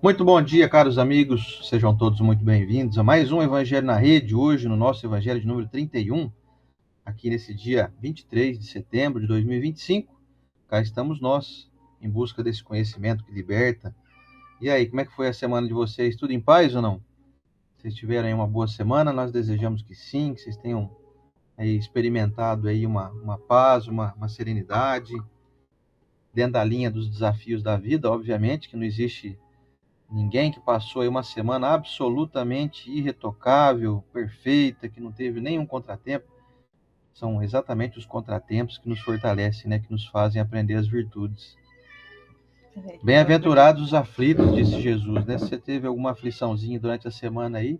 Muito bom dia, caros amigos. Sejam todos muito bem-vindos a mais um Evangelho na Rede. Hoje, no nosso Evangelho de número 31, aqui nesse dia 23 de setembro de 2025, cá estamos nós, em busca desse conhecimento que liberta. E aí, como é que foi a semana de vocês? Tudo em paz ou não? Vocês tiveram aí uma boa semana? Nós desejamos que sim, que vocês tenham aí experimentado aí uma paz, uma serenidade, dentro da linha dos desafios da vida, obviamente, que não existe ninguém que passou aí uma semana absolutamente irretocável, perfeita, que não teve nenhum contratempo. São exatamente os contratempos que nos fortalecem, né? Que nos fazem aprender as virtudes. Bem-aventurados os aflitos, disse Jesus, né? Se você teve alguma afliçãozinha durante a semana aí,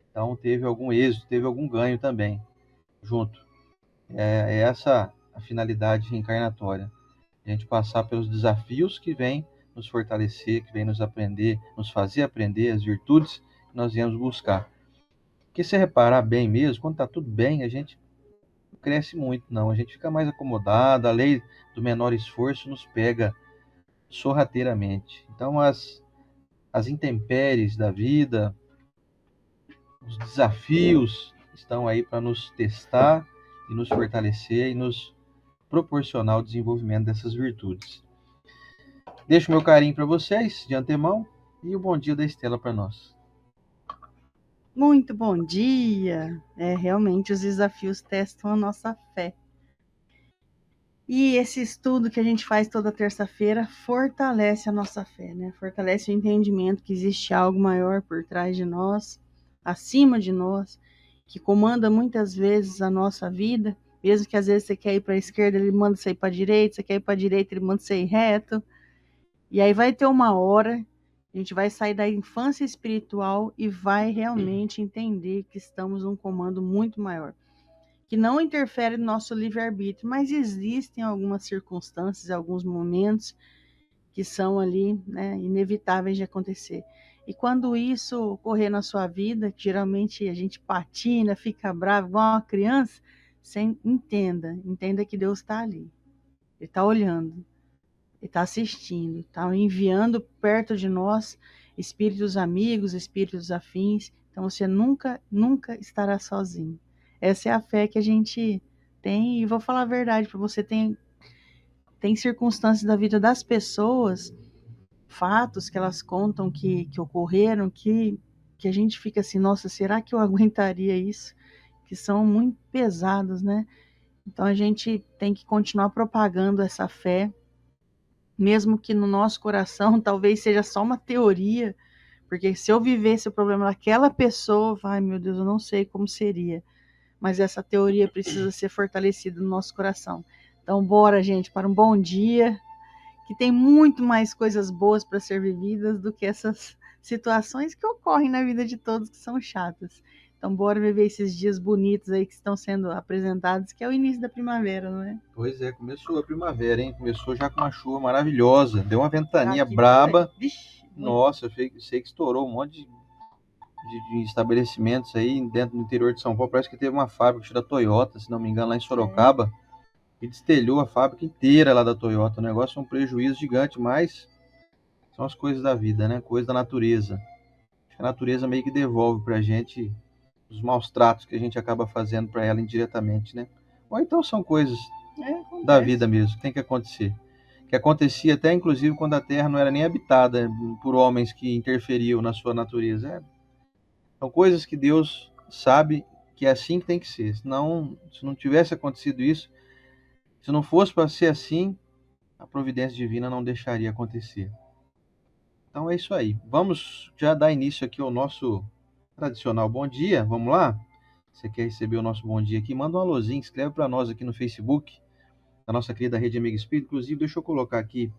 então teve algum êxito, teve algum ganho também, junto. É essa a finalidade reencarnatória. A gente passar pelos desafios que vêm nos fortalecer, que vêm nos aprender, nos fazer aprender as virtudes que nós viemos buscar. Porque se reparar bem mesmo, quando está tudo bem, a gente não cresce muito, não. A gente fica mais acomodado, a lei do menor esforço nos pega sorrateiramente. Então, as intempéries da vida, os desafios estão aí para nos testar e nos fortalecer e nos proporcionar o desenvolvimento dessas virtudes. Deixo meu carinho para vocês, de antemão, e o bom dia da Estela para nós. Muito bom dia! Realmente os desafios testam a nossa fé. E esse estudo que a gente faz toda terça-feira fortalece a nossa fé, né? Fortalece o entendimento que existe algo maior por trás de nós, acima de nós, que comanda muitas vezes a nossa vida, mesmo que às vezes você quer ir para a esquerda, ele manda você ir para a direita, você quer ir para a direita, ele manda você ir reto. E aí vai ter uma hora, a gente vai sair da infância espiritual e vai realmente entender que estamos num comando muito maior, que não interfere no nosso livre-arbítrio, mas existem algumas circunstâncias, alguns momentos que são ali, né, inevitáveis de acontecer. E quando isso ocorrer na sua vida, que geralmente a gente patina, fica bravo, igual uma criança, você entenda que Deus está ali, Ele está olhando. Ele está assistindo, está enviando perto de nós espíritos amigos, espíritos afins. Então você nunca, nunca estará sozinho. Essa é a fé que a gente tem. E vou falar a verdade para você: tem circunstâncias da vida das pessoas, fatos que elas contam que ocorreram, que a gente fica assim, nossa, será que eu aguentaria isso? Que são muito pesados, né? Então a gente tem que continuar propagando essa fé, mesmo que no nosso coração talvez seja só uma teoria, porque se eu vivesse o problema daquela pessoa, ai meu Deus, eu não sei como seria, mas essa teoria precisa ser fortalecida no nosso coração. Então, bora, gente, para um bom dia, que tem muito mais coisas boas para ser vividas do que essas situações que ocorrem na vida de todos que são chatas. Então, bora viver esses dias bonitos aí que estão sendo apresentados, que é o início da primavera, não é? Pois é, começou a primavera, hein? Começou já com uma chuva maravilhosa. Deu uma ventania Aqui também. braba. Vixe, muito. Nossa, eu sei que estourou um monte de estabelecimentos aí dentro do interior de São Paulo. Parece que teve uma fábrica da Toyota, se não me engano, lá em É. Sorocaba, que destelhou a fábrica inteira lá da Toyota. O negócio é um prejuízo gigante, mas são as coisas da vida, né? Coisa da natureza. Acho que a natureza meio que devolve pra gente os maus tratos que a gente acaba fazendo para ela indiretamente, né? Ou então são coisas da vida Acontece. mesmo, que tem que acontecer. Que acontecia até, inclusive, quando a Terra não era nem habitada por homens que interferiam na sua natureza. São coisas que Deus sabe que é assim que tem que ser. Senão, se não tivesse acontecido isso, se não fosse para ser assim, a providência divina não deixaria acontecer. Então é isso aí. Vamos já dar início aqui ao nosso tradicional bom dia. Vamos lá? Você quer receber o nosso bom dia aqui? Manda um alôzinho, escreve para nós aqui no Facebook, da nossa querida Rede Amiga Espírito. Inclusive, deixa eu colocar aqui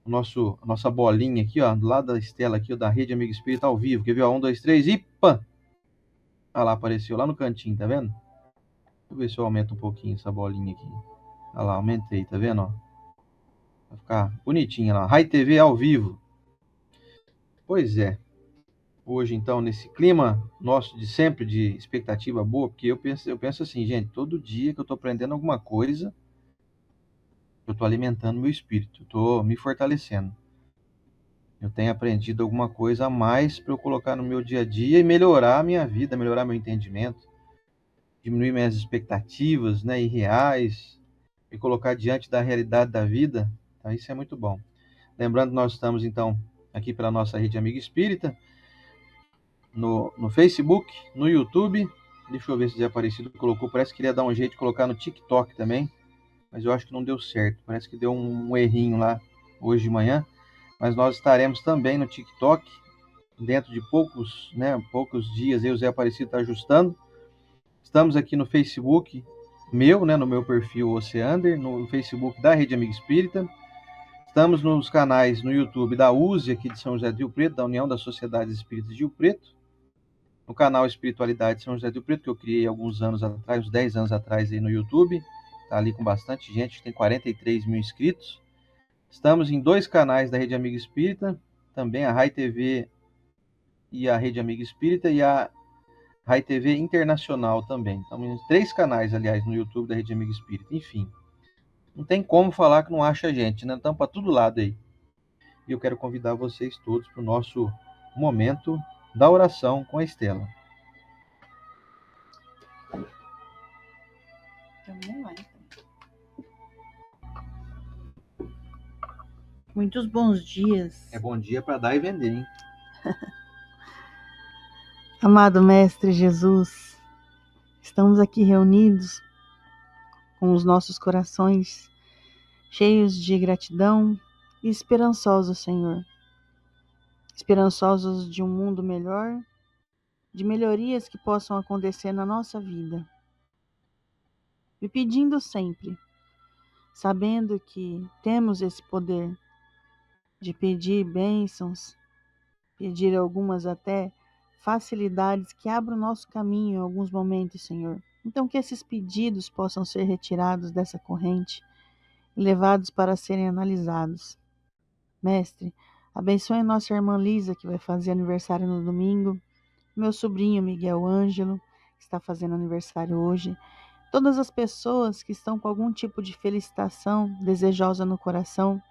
a nossa bolinha aqui, ó, do lado da Estela aqui, ó, da Rede Amiga Espírita ao vivo. Quer ver? Ó, 1, 2, 3 e pã! Ah lá, apareceu lá no cantinho, tá vendo? Deixa eu ver se eu aumento um pouquinho essa bolinha aqui. Ah lá, aumentei, tá vendo? Ó? Vai ficar bonitinha lá. Rai TV ao vivo. Pois é. Hoje, então, nesse clima nosso de sempre de expectativa boa, porque eu penso assim, gente, todo dia que eu tô aprendendo alguma coisa, eu tô alimentando meu espírito, eu tô me fortalecendo. eu tenha aprendido alguma coisa a mais para eu colocar no meu dia a dia e melhorar a minha vida, melhorar meu entendimento, diminuir minhas expectativas, né, irreais, e colocar diante da realidade da vida. Então, isso é muito bom. Lembrando que nós estamos, então, aqui pela nossa rede Amigo Espírita, no Facebook, no YouTube. Deixa eu ver se o Zé Aparecido colocou. Parece que ele ia dar um jeito de colocar no TikTok também, mas eu acho que não deu certo. Parece que deu um errinho lá hoje de manhã. Mas nós estaremos também no TikTok dentro de poucos dias. Aí o Zé Aparecido está ajustando. Estamos aqui no Facebook meu, né, no meu perfil Oceander, no Facebook da Rede Amigo Espírita. Estamos nos canais no YouTube da USE, aqui de São José do Rio Preto, da União das Sociedades Espíritas de Rio Preto. No canal Espiritualidade São José do Rio Preto, que eu criei alguns anos atrás, uns 10 anos atrás aí no YouTube. Está ali com bastante gente, tem 43 mil inscritos. Estamos em 2 canais da Rede Amigo Espírita, também a Rai TV e a Rede Amigo Espírita, e a Rai TV Internacional também. Estamos em 3 canais, aliás, no YouTube da Rede Amigo Espírita. Enfim, não tem como falar que não acha gente, né? Estamos para todo lado aí. E eu quero convidar vocês todos para o nosso momento da oração com a Estela. Vamos lá, então. Muitos bons dias. É bom dia para dar e vender, hein? Amado Mestre Jesus, estamos aqui reunidos com os nossos corações cheios de gratidão e esperançosos, Senhor. Esperançosos de um mundo melhor, de melhorias que possam acontecer na nossa vida. E pedindo sempre, sabendo que temos esse poder de pedir bênçãos, pedir algumas até facilidades que abram o nosso caminho em alguns momentos, Senhor. Então que esses pedidos possam ser retirados dessa corrente e levados para serem analisados. Mestre, abençoe nossa irmã Lisa, que vai fazer aniversário no domingo, meu sobrinho Miguel Ângelo, que está fazendo aniversário hoje, todas as pessoas que estão com algum tipo de felicitação desejosa no coração,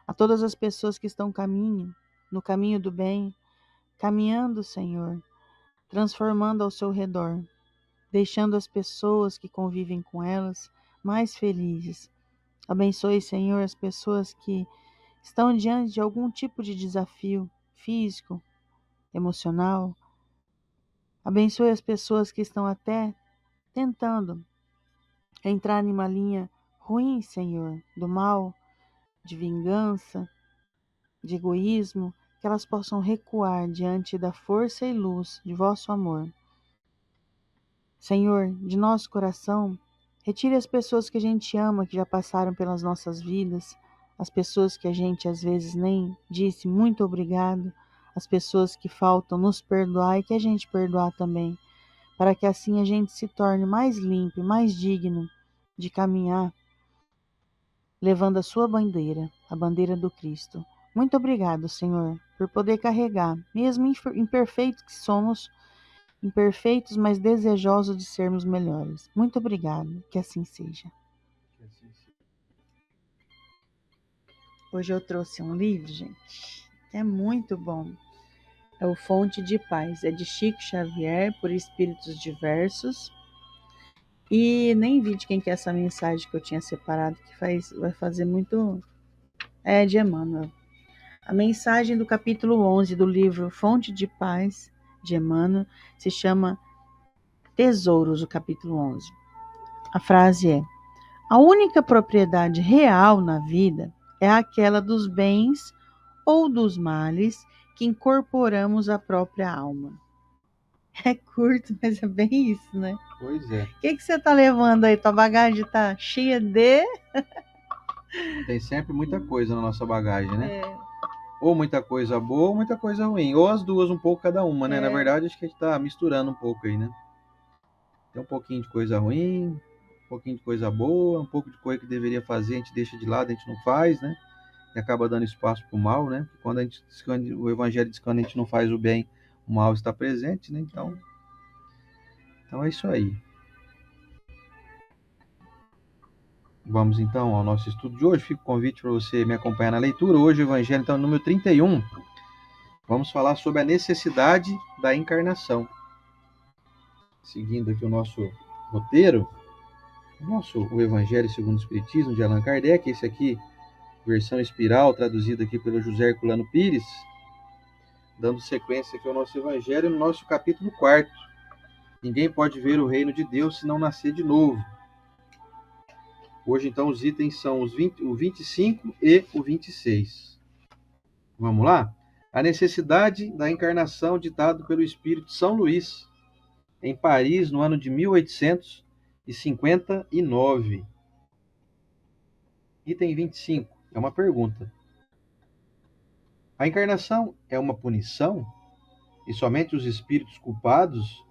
a todas as pessoas que estão no caminho do bem, caminhando, Senhor, transformando ao seu redor, deixando as pessoas que convivem com elas mais felizes. Abençoe, Senhor, as pessoas que estão diante de algum tipo de desafio físico, emocional. Abençoe as pessoas que estão até tentando entrar em uma linha ruim, Senhor, do mal, de vingança, de egoísmo, que elas possam recuar diante da força e luz de vosso amor. Senhor, de nosso coração, retire as pessoas que a gente ama, que já passaram pelas nossas vidas, as pessoas que a gente às vezes nem disse muito obrigado, as pessoas que faltam nos perdoar e que a gente perdoar também, para que assim a gente se torne mais limpo e mais digno de caminhar levando a sua bandeira, a bandeira do Cristo. Muito obrigado, Senhor, por poder carregar, mesmo imperfeitos que somos, imperfeitos, mas desejosos de sermos melhores. Muito obrigado, que assim seja. Hoje eu trouxe um livro, gente, é muito bom. É o Fonte de Paz, é de Chico Xavier, por Espíritos Diversos. E nem vi de quem que é essa mensagem que eu tinha separado, que vai fazer muito... É de Emmanuel. A mensagem do capítulo 11 do livro Fonte de Paz, de Emmanuel, se chama Tesouros, o capítulo 11. A frase é: a única propriedade real na vida é aquela dos bens ou dos males que incorporamos à própria alma. É curto, mas é bem isso, né? Pois é. O que você tá levando aí? Tua bagagem tá cheia de... Tem sempre muita coisa na nossa bagagem, né? É, Ou muita coisa boa ou muita coisa ruim. Ou as duas, um pouco cada uma, né? É. Na verdade, acho que a gente tá misturando um pouco aí, né? Tem um pouquinho de coisa ruim, um pouquinho de coisa boa, um pouco de coisa que deveria fazer, a gente deixa de lado, a gente não faz, né? E acaba dando espaço pro mal, né? Quando o evangelho diz que quando a gente não faz o bem, o mal está presente, né? Então é isso aí. Vamos então ao nosso estudo de hoje. Fica o convite para você me acompanhar na leitura. Hoje o Evangelho, então, número 31. Vamos falar sobre a necessidade da encarnação. Seguindo aqui o nosso roteiro, o Evangelho segundo o Espiritismo, de Allan Kardec. Esse aqui, versão espiral, traduzida aqui pelo José Herculano Pires. Dando sequência aqui ao nosso Evangelho, no nosso capítulo 4. Ninguém pode ver o reino de Deus se não nascer de novo. Hoje, então, os itens são o 25 e o 26. Vamos lá? A necessidade da encarnação ditado pelo Espírito São Luís, em Paris, no ano de 1859. Item 25. É uma pergunta. A encarnação é uma punição? E somente os espíritos culpados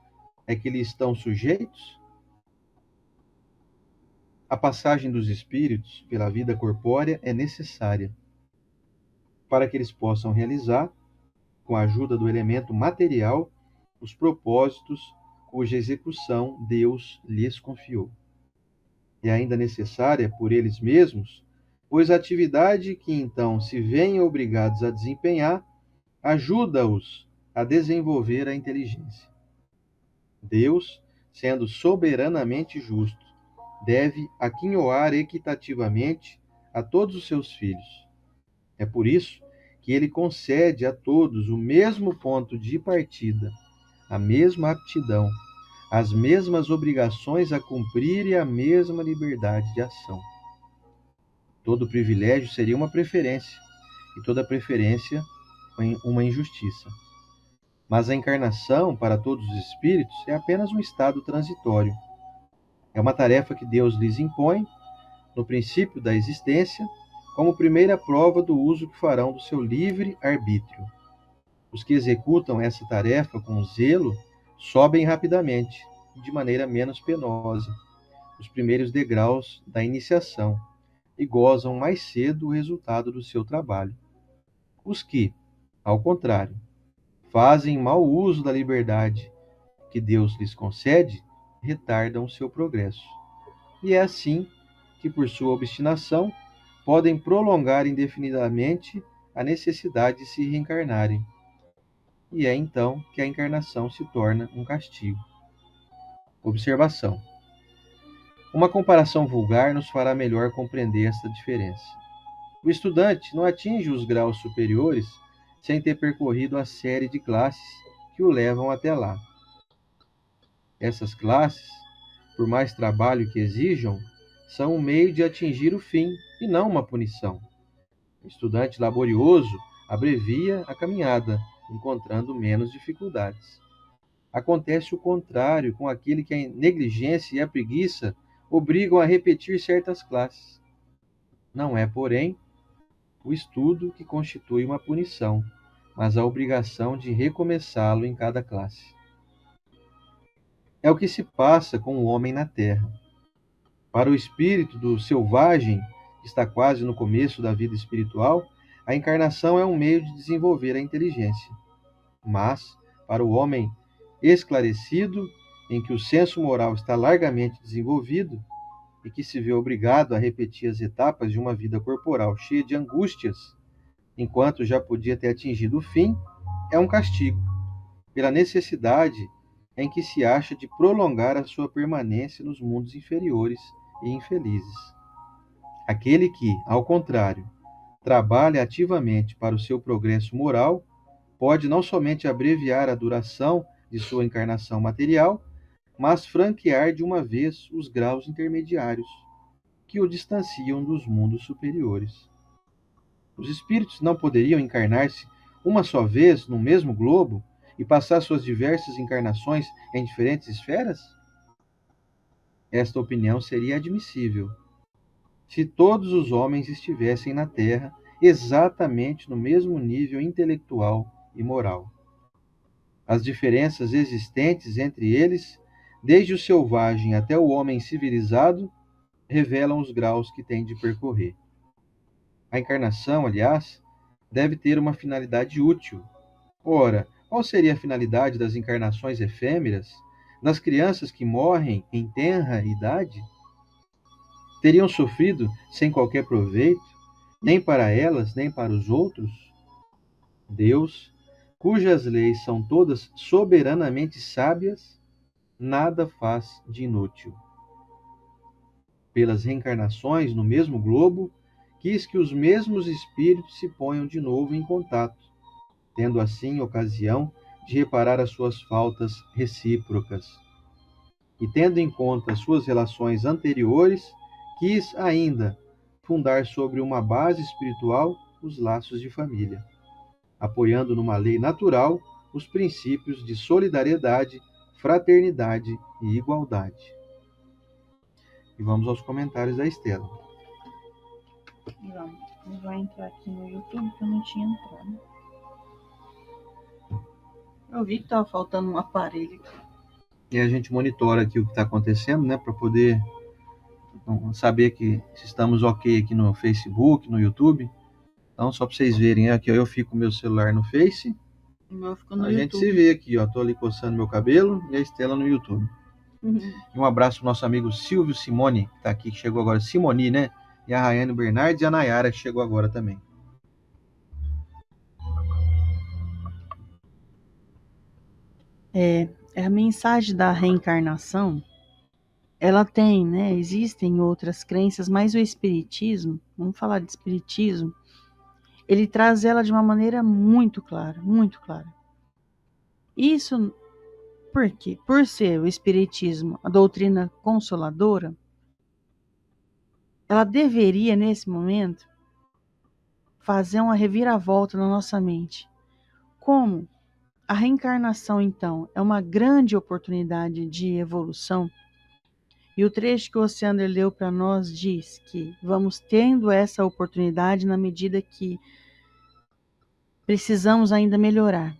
é que lhe estão sujeitos? A passagem dos espíritos pela vida corpórea é necessária para que eles possam realizar, com a ajuda do elemento material, os propósitos cuja execução Deus lhes confiou. É ainda necessária por eles mesmos, pois a atividade que então se veem obrigados a desempenhar ajuda-os a desenvolver a inteligência. Deus, sendo soberanamente justo, deve aquinhoar equitativamente a todos os seus filhos. É por isso que ele concede a todos o mesmo ponto de partida, a mesma aptidão, as mesmas obrigações a cumprir e a mesma liberdade de ação. Todo privilégio seria uma preferência, e toda preferência uma injustiça. Mas a encarnação, para todos os espíritos, é apenas um estado transitório. É uma tarefa que Deus lhes impõe, no princípio da existência, como primeira prova do uso que farão do seu livre arbítrio. Os que executam essa tarefa com zelo sobem rapidamente, de maneira menos penosa, os primeiros degraus da iniciação e gozam mais cedo o resultado do seu trabalho. Os que, ao contrário, fazem mau uso da liberdade que Deus lhes concede, retardam o seu progresso. E é assim que, por sua obstinação, podem prolongar indefinidamente a necessidade de se reencarnarem. E é então que a encarnação se torna um castigo. Observação. Uma comparação vulgar nos fará melhor compreender esta diferença. O estudante não atinge os graus superiores sem ter percorrido a série de classes que o levam até lá. Essas classes, por mais trabalho que exijam, são um meio de atingir o fim e não uma punição. O estudante laborioso abrevia a caminhada, encontrando menos dificuldades. Acontece o contrário com aquele que a negligência e a preguiça obrigam a repetir certas classes. Não é, porém, o estudo que constitui uma punição, mas a obrigação de recomeçá-lo em cada classe. É o que se passa com o homem na terra. Para o espírito do selvagem, que está quase no começo da vida espiritual, a encarnação é um meio de desenvolver a inteligência. Mas, para o homem esclarecido, em que o senso moral está largamente desenvolvido e que se vê obrigado a repetir as etapas de uma vida corporal cheia de angústias, enquanto já podia ter atingido o fim, é um castigo, pela necessidade em que se acha de prolongar a sua permanência nos mundos inferiores e infelizes. Aquele que, ao contrário, trabalha ativamente para o seu progresso moral, pode não somente abreviar a duração de sua encarnação material, mas franquear de uma vez os graus intermediários, que o distanciam dos mundos superiores. Os espíritos não poderiam encarnar-se uma só vez no mesmo globo e passar suas diversas encarnações em diferentes esferas? Esta opinião seria admissível se todos os homens estivessem na Terra exatamente no mesmo nível intelectual e moral. As diferenças existentes entre eles, desde o selvagem até o homem civilizado, revelam os graus que tem de percorrer. A encarnação, aliás, deve ter uma finalidade útil. Ora, qual seria a finalidade das encarnações efêmeras, das crianças que morrem em tenra idade? teriam sofrido sem qualquer proveito, nem para elas, nem para os outros? Deus, cujas leis são todas soberanamente sábias, nada faz de inútil. Pelas reencarnações no mesmo globo, quis que os mesmos espíritos se ponham de novo em contato, tendo assim ocasião de reparar as suas faltas recíprocas. E tendo em conta as suas relações anteriores, quis ainda fundar sobre uma base espiritual os laços de família, apoiando numa lei natural os princípios de solidariedade, fraternidade e igualdade. E vamos aos comentários da Estela. Vamos. Eu vou entrar aqui no YouTube que eu não tinha entrado. Eu vi que estava faltando um aparelho. E a gente monitora aqui o que está acontecendo, né, para poder saber que se estamos ok aqui no Facebook, no YouTube. Então, só para vocês verem, aqui ó, eu fico com o meu celular no Face. O meu ficou no A YouTube. gente se vê aqui, ó. Tô ali coçando meu cabelo e a Estela no YouTube. E um abraço pro nosso amigo Silvio Simone, que tá aqui, que chegou agora. Simoni, né? E a Rayane Bernardes e a Nayara, que chegou agora também. A mensagem da reencarnação, ela tem, né? Existem outras crenças, mas o espiritismo, vamos falar de espiritismo, ele traz ela de uma maneira muito clara, muito clara. Isso por quê? Por ser o espiritismo a doutrina consoladora, ela deveria, nesse momento, fazer uma reviravolta na nossa mente. Como a reencarnação, então, é uma grande oportunidade de evolução, e o trecho que o Osiander leu para nós diz que vamos tendo essa oportunidade na medida que precisamos ainda melhorar.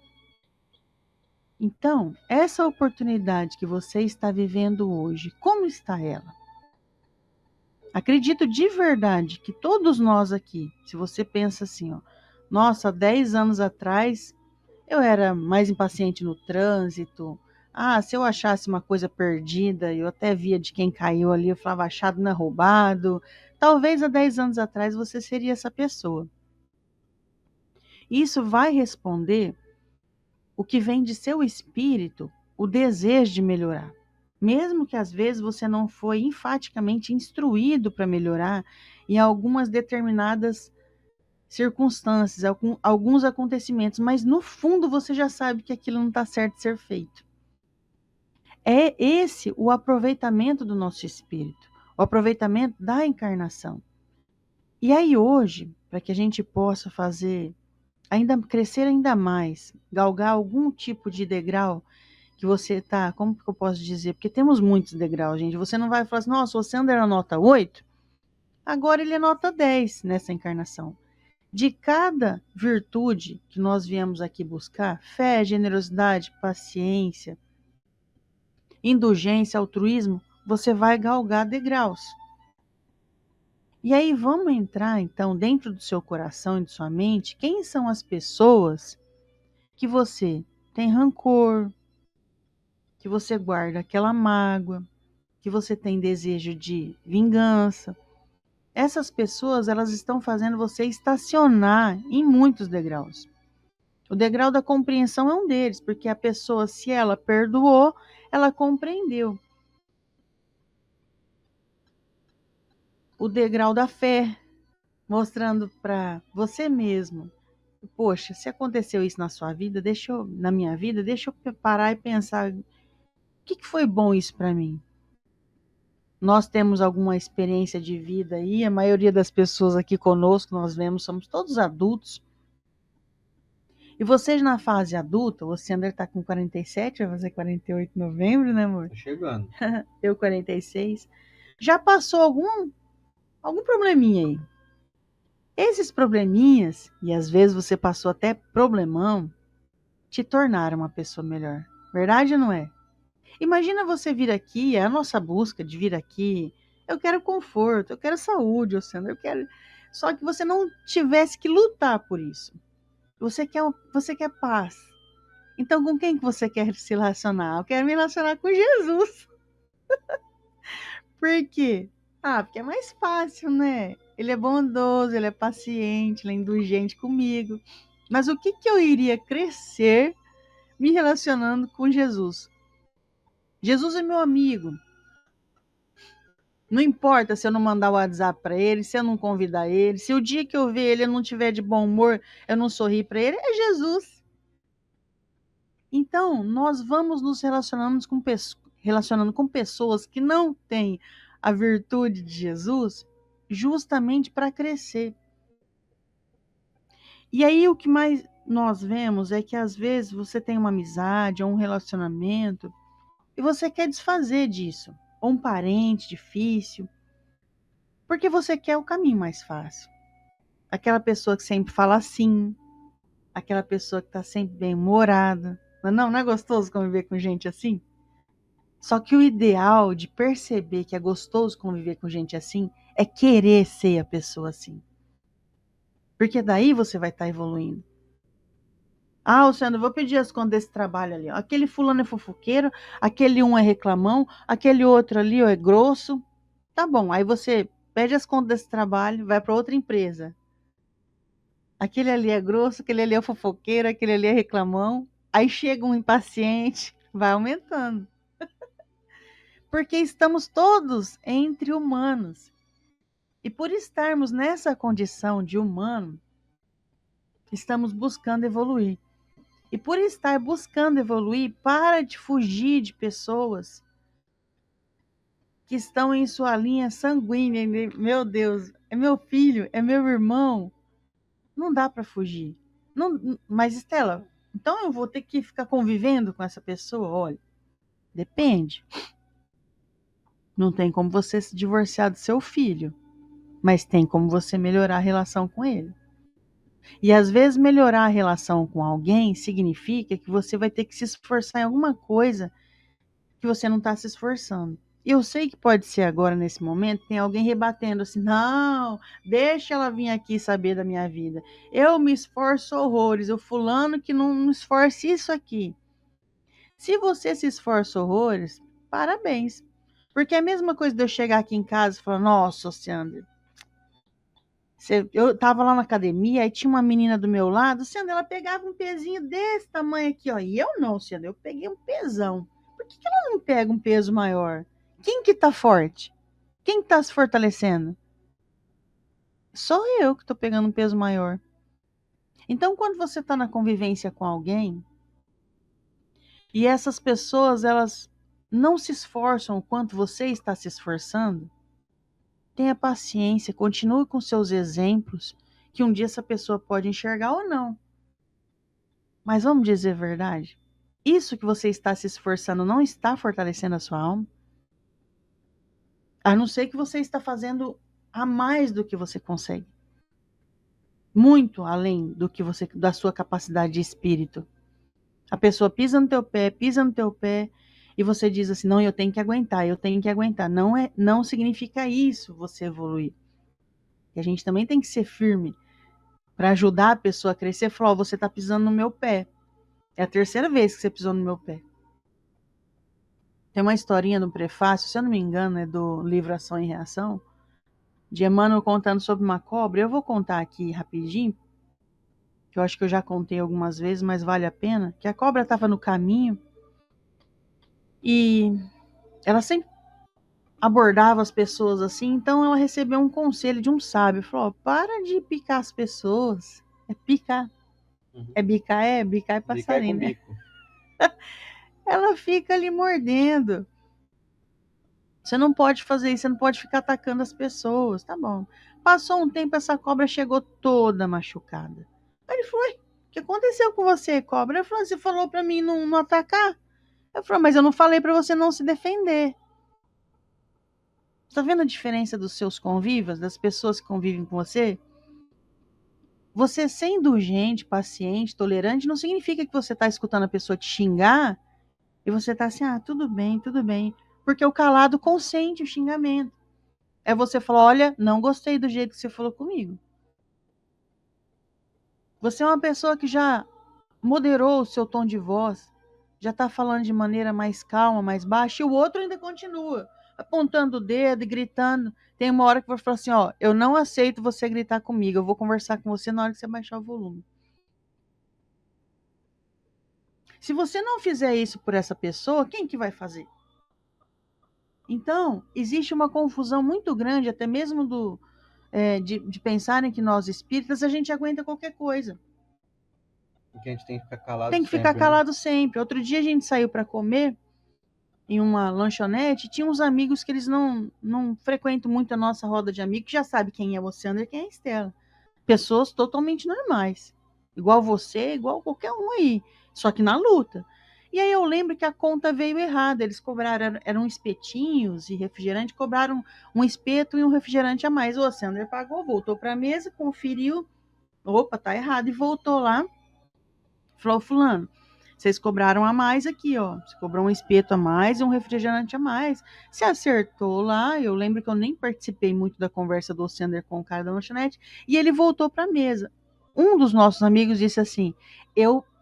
Então, essa oportunidade que você está vivendo hoje, como está ela? Acredito de verdade que todos nós aqui, se você pensa assim, ó, nossa, 10 anos atrás eu era mais impaciente no trânsito. Se eu achasse uma coisa perdida, eu até via de quem caiu ali, eu falava, achado não é roubado. Talvez há 10 anos atrás você seria essa pessoa. Isso vai responder o que vem de seu espírito, o desejo de melhorar. Mesmo que às vezes você não foi enfaticamente instruído para melhorar em algumas determinadas circunstâncias, alguns acontecimentos, mas no fundo você já sabe que aquilo não está certo de ser feito. É esse o aproveitamento do nosso espírito, o aproveitamento da encarnação. E aí hoje, para que a gente possa crescer ainda mais, galgar algum tipo de degrau que você está, como que eu posso dizer? Porque temos muitos degraus, gente. Você não vai falar assim, nossa, você anda na nota 8, agora ele é nota 10 nessa encarnação. De cada virtude que nós viemos aqui buscar, fé, generosidade, paciência, indulgência, altruísmo, você vai galgar degraus. E aí vamos entrar então dentro do seu coração e de sua mente, quem são as pessoas que você tem rancor, que você guarda aquela mágoa, que você tem desejo de vingança. Essas pessoas, elas estão fazendo você estacionar em muitos degraus. O degrau da compreensão é um deles, porque a pessoa, se ela perdoou, ela compreendeu. O degrau da fé, mostrando para você mesmo, poxa, se aconteceu isso na sua vida, na minha vida, deixa eu parar e pensar, o que foi bom isso para mim? Nós temos alguma experiência de vida aí, a maioria das pessoas aqui conosco, nós vemos, somos todos adultos. E vocês na fase adulta, você André está com 47, vai fazer 48 em novembro, né, amor? Tá chegando. Eu 46. Já passou algum probleminha aí. Esses probleminhas, e às vezes você passou até problemão, te tornaram uma pessoa melhor. Verdade ou não é? Imagina você vir aqui, é a nossa busca de vir aqui. Eu quero conforto, eu quero saúde, Sandra, eu quero. Só que você não tivesse que lutar por isso. Você quer paz. Então, com quem que você quer se relacionar? Eu quero me relacionar com Jesus. Por quê? Porque é mais fácil, né? Ele é bondoso, ele é paciente, ele é indulgente comigo. Mas o que eu iria crescer me relacionando com Jesus? Jesus é meu amigo. Não importa se eu não mandar o WhatsApp para ele, se eu não convidar ele, se o dia que eu ver ele eu não tiver de bom humor, eu não sorrir para ele, é Jesus. Então, nós vamos nos relacionando com pessoas que não têm a virtude de Jesus, justamente para crescer. E aí o que mais nós vemos é que às vezes você tem uma amizade ou um relacionamento e você quer desfazer disso, ou um parente difícil, porque você quer o caminho mais fácil. Aquela pessoa que sempre fala sim, aquela pessoa que está sempre bem-humorada. Não é gostoso conviver com gente assim? Só que o ideal de perceber que é gostoso conviver com gente assim é querer ser a pessoa assim. Porque daí você vai estar evoluindo. Luciano, eu vou pedir as contas desse trabalho ali. Aquele fulano é fofoqueiro, aquele um é reclamão, aquele outro ali é grosso. Tá bom, aí você pede as contas desse trabalho, vai para outra empresa. Aquele ali é grosso, aquele ali é fofoqueiro, aquele ali é reclamão. Aí chega um impaciente, vai aumentando. Porque estamos todos entre humanos. E por estarmos nessa condição de humano, estamos buscando evoluir. E por estar buscando evoluir, para de fugir de pessoas que estão em sua linha sanguínea. Meu Deus, é meu filho, é meu irmão. Não dá para fugir. Não, mas, Estela, então eu vou ter que ficar convivendo com essa pessoa? Olha, depende. Não tem como você se divorciar do seu filho, mas tem como você melhorar a relação com ele. E às vezes melhorar a relação com alguém significa que você vai ter que se esforçar em alguma coisa que você não está se esforçando. E eu sei que pode ser agora, nesse momento, tem alguém rebatendo assim, não, deixa ela vir aqui saber da minha vida. Eu me esforço horrores, o fulano que não esforce isso aqui. Se você se esforça horrores, parabéns. Porque é a mesma coisa de eu chegar aqui em casa e falar, nossa, Sandra, eu tava lá na academia, aí tinha uma menina do meu lado, Sandra, ela pegava um pezinho desse tamanho aqui, ó. E eu não, Sandra, eu peguei um pesão. Por que ela não pega um peso maior? Quem que tá forte? Quem tá se fortalecendo? Sou eu que tô pegando um peso maior. Então, quando você tá na convivência com alguém, e essas pessoas, elas não se esforçam o quanto você está se esforçando, tenha paciência, continue com seus exemplos, que um dia essa pessoa pode enxergar ou não. Mas vamos dizer a verdade? Isso que você está se esforçando não está fortalecendo a sua alma? A não ser que você está fazendo a mais do que você consegue. Muito além do que você, da sua capacidade de espírito. A pessoa pisa no teu pé, e você diz assim, não, eu tenho que aguentar, eu tenho que aguentar. Não significa isso você evoluir. E a gente também tem que ser firme para ajudar a pessoa a crescer. Falar, você está pisando no meu pé. É a terceira vez que você pisou no meu pé. Tem uma historinha no prefácio, se eu não me engano, é do livro Ação e Reação, de Emmanuel contando sobre uma cobra. Eu vou contar aqui rapidinho, que eu acho que eu já contei algumas vezes, mas vale a pena, que a cobra estava no caminho e ela sempre abordava as pessoas assim, então ela recebeu um conselho de um sábio, falou, para de picar as pessoas, é picar. É bicar é passarinho, né? Bico. Ela fica ali mordendo. Você não pode fazer isso, você não pode ficar atacando as pessoas, tá bom. Passou um tempo, essa cobra chegou toda machucada. Aí ele falou, o que aconteceu com você, cobra? Ele falou, você falou pra mim não atacar. Eu falei, mas eu não falei pra você não se defender. Tá vendo a diferença dos seus convívios, das pessoas que convivem com você? Você ser indulgente, paciente, tolerante, não significa que você tá escutando a pessoa te xingar e você tá assim, tudo bem, tudo bem. Porque o calado consente o xingamento. É você falar, olha, não gostei do jeito que você falou comigo. Você é uma pessoa que já moderou o seu tom de voz, já está falando de maneira mais calma, mais baixa, e o outro ainda continua. apontando o dedo e gritando. Tem uma hora que eu vou falar assim, ó, eu não aceito você gritar comigo, eu vou conversar com você na hora que você baixar o volume. Se você não fizer isso por essa pessoa, quem que vai fazer? Então, existe uma confusão muito grande, até mesmo de pensarem que nós espíritas, a gente aguenta qualquer coisa. Porque a gente tem que ficar calado Tem que sempre, ficar calado sempre. Outro dia a gente saiu para comer em uma lanchonete, tinha uns amigos que eles não frequentam muito a nossa roda de amigos, já sabe quem é o Sandra e quem é a Estela. Pessoas totalmente normais. Igual você, igual qualquer um aí. Só que na luta. E aí eu lembro que a conta veio errada. Eles cobraram, eram espetinhos e refrigerante, cobraram um espeto e um refrigerante a mais. O Sandra pagou, voltou para a mesa, conferiu. Opa, tá errado. E voltou lá. Falou, fulano, vocês cobraram a mais aqui, ó. Você cobrou um espeto a mais e um refrigerante a mais. Você acertou lá. Eu lembro que eu nem participei muito da conversa do Sander com o cara da lanchonete. E ele voltou para a mesa. Um dos nossos amigos disse assim: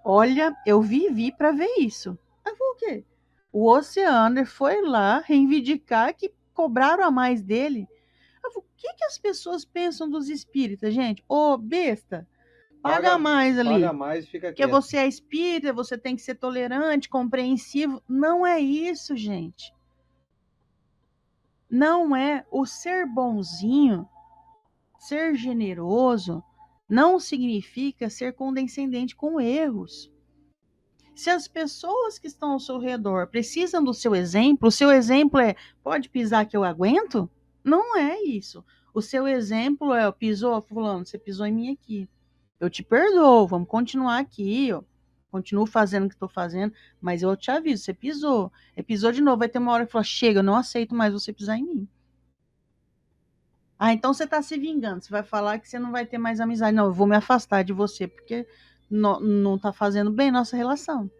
olha, eu vivi para ver isso. Aí foi o quê? O Oceaner foi lá reivindicar que cobraram a mais dele. Eu falei, o que as pessoas pensam dos espíritas, gente? Ô, besta, paga mais paga ali. mais e fica Porque quieto. você é espírita, você tem que ser tolerante, compreensivo. Não é isso, gente. Não é. O ser bonzinho, ser generoso, não significa ser condescendente com erros. Se as pessoas que estão ao seu redor precisam do seu exemplo, o seu exemplo é, pode pisar que eu aguento? Não é isso. O seu exemplo é, pisou, fulano, você pisou em mim aqui. Eu te perdoo, vamos continuar aqui, ó. Continuo fazendo o que estou fazendo, mas eu te aviso, você pisou. Pisou de novo, vai ter uma hora que fala, chega, eu não aceito mais você pisar em mim. Ah, então você está se vingando, você vai falar que você não vai ter mais amizade. Não, eu vou me afastar de você, porque não está fazendo bem nossa relação.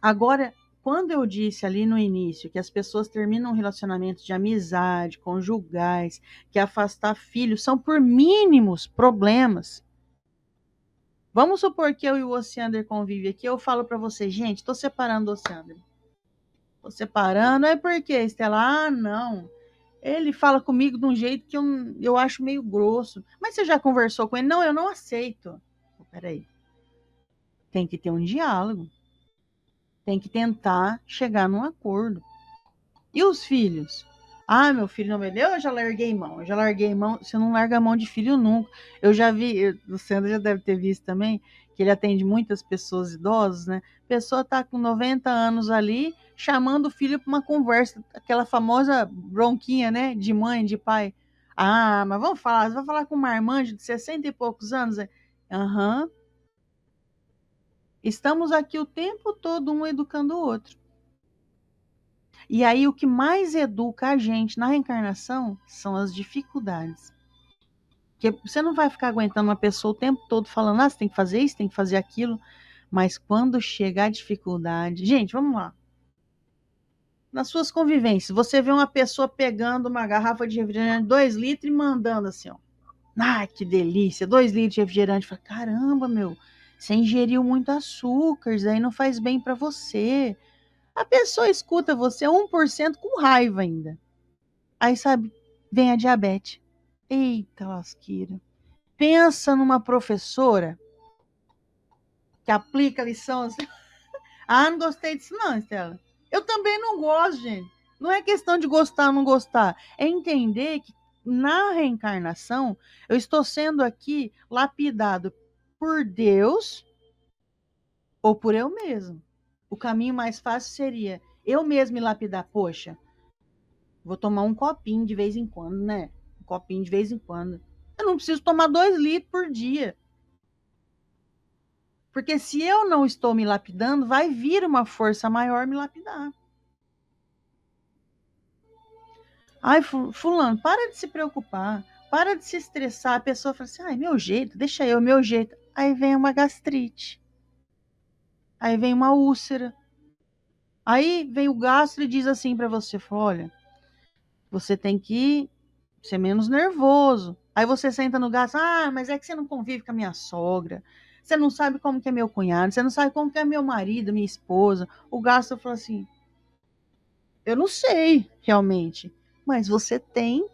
Agora, quando eu disse ali no início que as pessoas terminam relacionamentos de amizade, conjugais, que afastar filhos são por mínimos problemas. Vamos supor que eu e o Oceander convivem aqui, eu falo para você, gente, estou separando o Oceander. Estou separando, é porque, Estela, não. Ele fala comigo de um jeito que eu acho meio grosso. Mas você já conversou com ele? Não, eu não aceito. Peraí. Tem que ter um diálogo. Tem que tentar chegar num acordo. E os filhos? Ah, meu filho não me deu, eu já larguei mão. Eu já larguei mão. Você não larga a mão de filho nunca. Eu já vi, o Sandro já deve ter visto também, que ele atende muitas pessoas idosas, né? A pessoa tá com 90 anos ali, chamando o filho para uma conversa, aquela famosa bronquinha, né? De mãe, de pai. Ah, mas vamos falar, você vai falar com uma marmanjo de 60 e poucos anos? Aham. Estamos aqui o tempo todo um educando o outro. E aí o que mais educa a gente na reencarnação são as dificuldades. Porque você não vai ficar aguentando uma pessoa o tempo todo falando, ah, você tem que fazer isso, tem que fazer aquilo. Mas quando chegar a dificuldade... Gente, vamos lá. Nas suas convivências, você vê uma pessoa pegando uma garrafa de refrigerante, 2 litros, e mandando assim, ó. Ah, que delícia, 2 litros de refrigerante. Fala, caramba, meu, você ingeriu muito açúcar, isso aí não faz bem para você. A pessoa escuta você 1% com raiva ainda. Aí, sabe, vem a diabetes. Eita lasqueira. Pensa numa professora que aplica a lição assim. Ah, não gostei disso não, Estela. Eu também não gosto, gente. Não é questão de gostar ou não gostar. É entender que na reencarnação eu estou sendo aqui lapidado por Deus ou por eu mesmo. O caminho mais fácil seria eu mesmo me lapidar. Poxa, vou tomar um copinho de vez em quando, né? Um copinho de vez em quando. Eu não preciso tomar 2 litros por dia. Porque se eu não estou me lapidando, vai vir uma força maior me lapidar. Ai, fulano, para de se preocupar. Para de se estressar. A pessoa fala assim, ai, meu jeito, deixa eu, meu jeito. Aí vem uma gastrite. Aí vem uma úlcera. Aí vem o gastro e diz assim para você, fala, olha, você tem que ser menos nervoso. Aí você senta no gastro, ah, mas é que você não convive com a minha sogra. Você não sabe como que é meu cunhado, você não sabe como que é meu marido, minha esposa. O gastro fala assim, Eu não sei, realmente. Mas você tem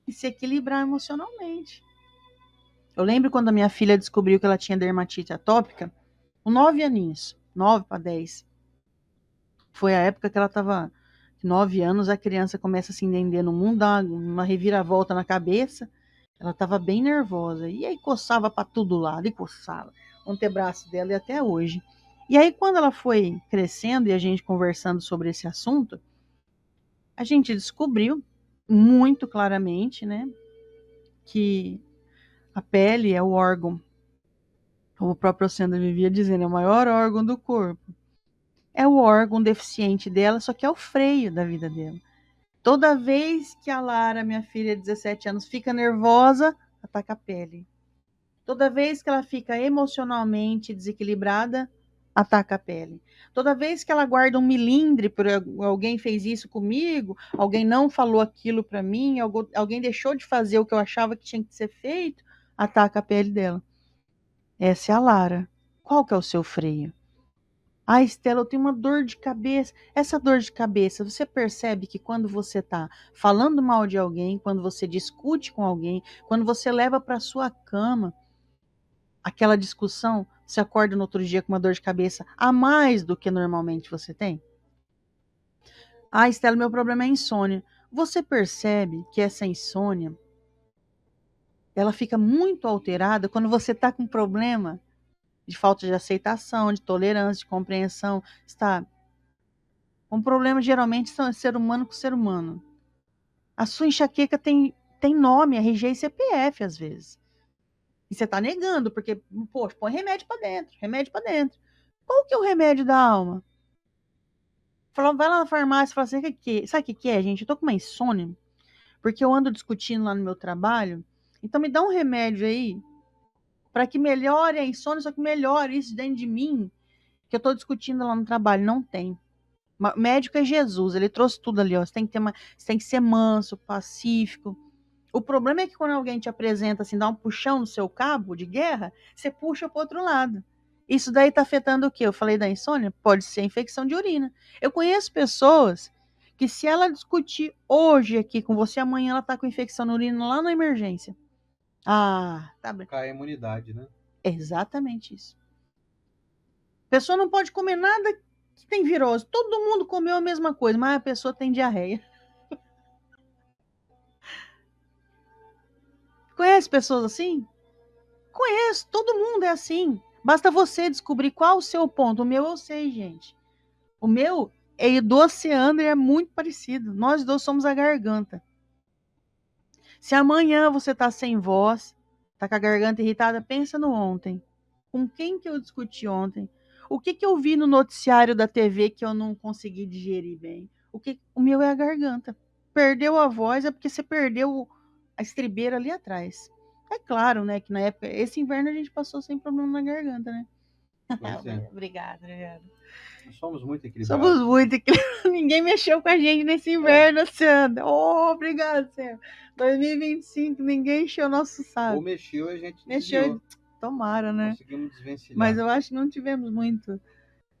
que se equilibrar emocionalmente. Eu lembro quando a minha filha descobriu que ela tinha dermatite atópica, com 9 aninhos, 9 para 10. Foi a época que ela estava 9 anos, a criança começa a se entender no mundo, dá uma reviravolta na cabeça. Ela estava bem nervosa. E aí coçava para todo lado, e coçava. O antebraço dela e até hoje. E aí, quando ela foi crescendo e a gente conversando sobre esse assunto, a gente descobriu muito claramente, né, que a pele é o órgão, como o próprio Sandra vivia dizendo, é o maior órgão do corpo. É o órgão deficiente dela, só que é o freio da vida dela. Toda vez que a Lara, minha filha de 17 anos, fica nervosa, ataca a pele. Toda vez que ela fica emocionalmente desequilibrada, ataca a pele. Toda vez que ela guarda um milindre, por alguém fez isso comigo, alguém não falou aquilo para mim, alguém deixou de fazer o que eu achava que tinha que ser feito, ataca a pele dela. Essa é a Lara. Qual que é o seu freio? Ah, Estela, eu tenho uma dor de cabeça. Essa dor de cabeça, você percebe que quando você está falando mal de alguém, quando você discute com alguém, quando você leva para sua cama aquela discussão, você acorda no outro dia com uma dor de cabeça a mais do que normalmente você tem? Ah, Estela, meu problema é insônia. Você percebe que essa insônia, ela fica muito alterada quando você está com problema de falta de aceitação, de tolerância, de compreensão, está? Um problema geralmente são ser humano com ser humano. A sua enxaqueca tem nome, RG e CPF às vezes. E você está negando, porque, poxa, põe remédio para dentro, remédio para dentro. Qual que é o remédio da alma? Fala, vai lá na farmácia e fala assim, sabe o que é, gente? Eu tô com uma insônia, porque eu ando discutindo lá no meu trabalho, então me dá um remédio aí, para que melhore a insônia, só que melhore isso dentro de mim, que eu tô discutindo lá no trabalho. Não tem. Médico é Jesus, ele trouxe tudo ali, ó. Você tem que ser manso, pacífico. O problema é que quando alguém te apresenta assim, dá um puxão no seu cabo de guerra, você puxa para o outro lado. Isso daí está afetando o quê? Eu falei da insônia? Pode ser infecção de urina. Eu conheço pessoas que se ela discutir hoje aqui com você, amanhã ela está com infecção na urina lá na emergência. Ah, tá bem. Cai a imunidade, né? Exatamente isso. A pessoa não pode comer nada que tem virose. Todo mundo comeu a mesma coisa, mas a pessoa tem diarreia. Conhece pessoas assim? Conheço, todo mundo é assim. Basta você descobrir qual o seu ponto. O meu eu sei, gente. O meu é do oceano e é muito parecido. Nós dois somos a garganta. Se amanhã você tá sem voz, tá com a garganta irritada, pensa no ontem. Com quem que eu discuti ontem? O que que eu vi no noticiário da TV que eu não consegui digerir bem? O meu é a garganta. Perdeu a voz é porque você perdeu a estribeira ali atrás. É claro, né, que na época, esse inverno a gente passou sem problema na garganta, né? Pois é. Obrigada. Nós somos muito Somos equilibrados. muito equilibrados. Ninguém mexeu com a gente nesse inverno, Sandra. Oh, obrigado, Sandra. 2025, ninguém encheu o nosso Ou saco. mexeu e a gente Mexeu, desviou. tomara, né? Conseguimos desvencilhar. Mas eu acho que não tivemos muito.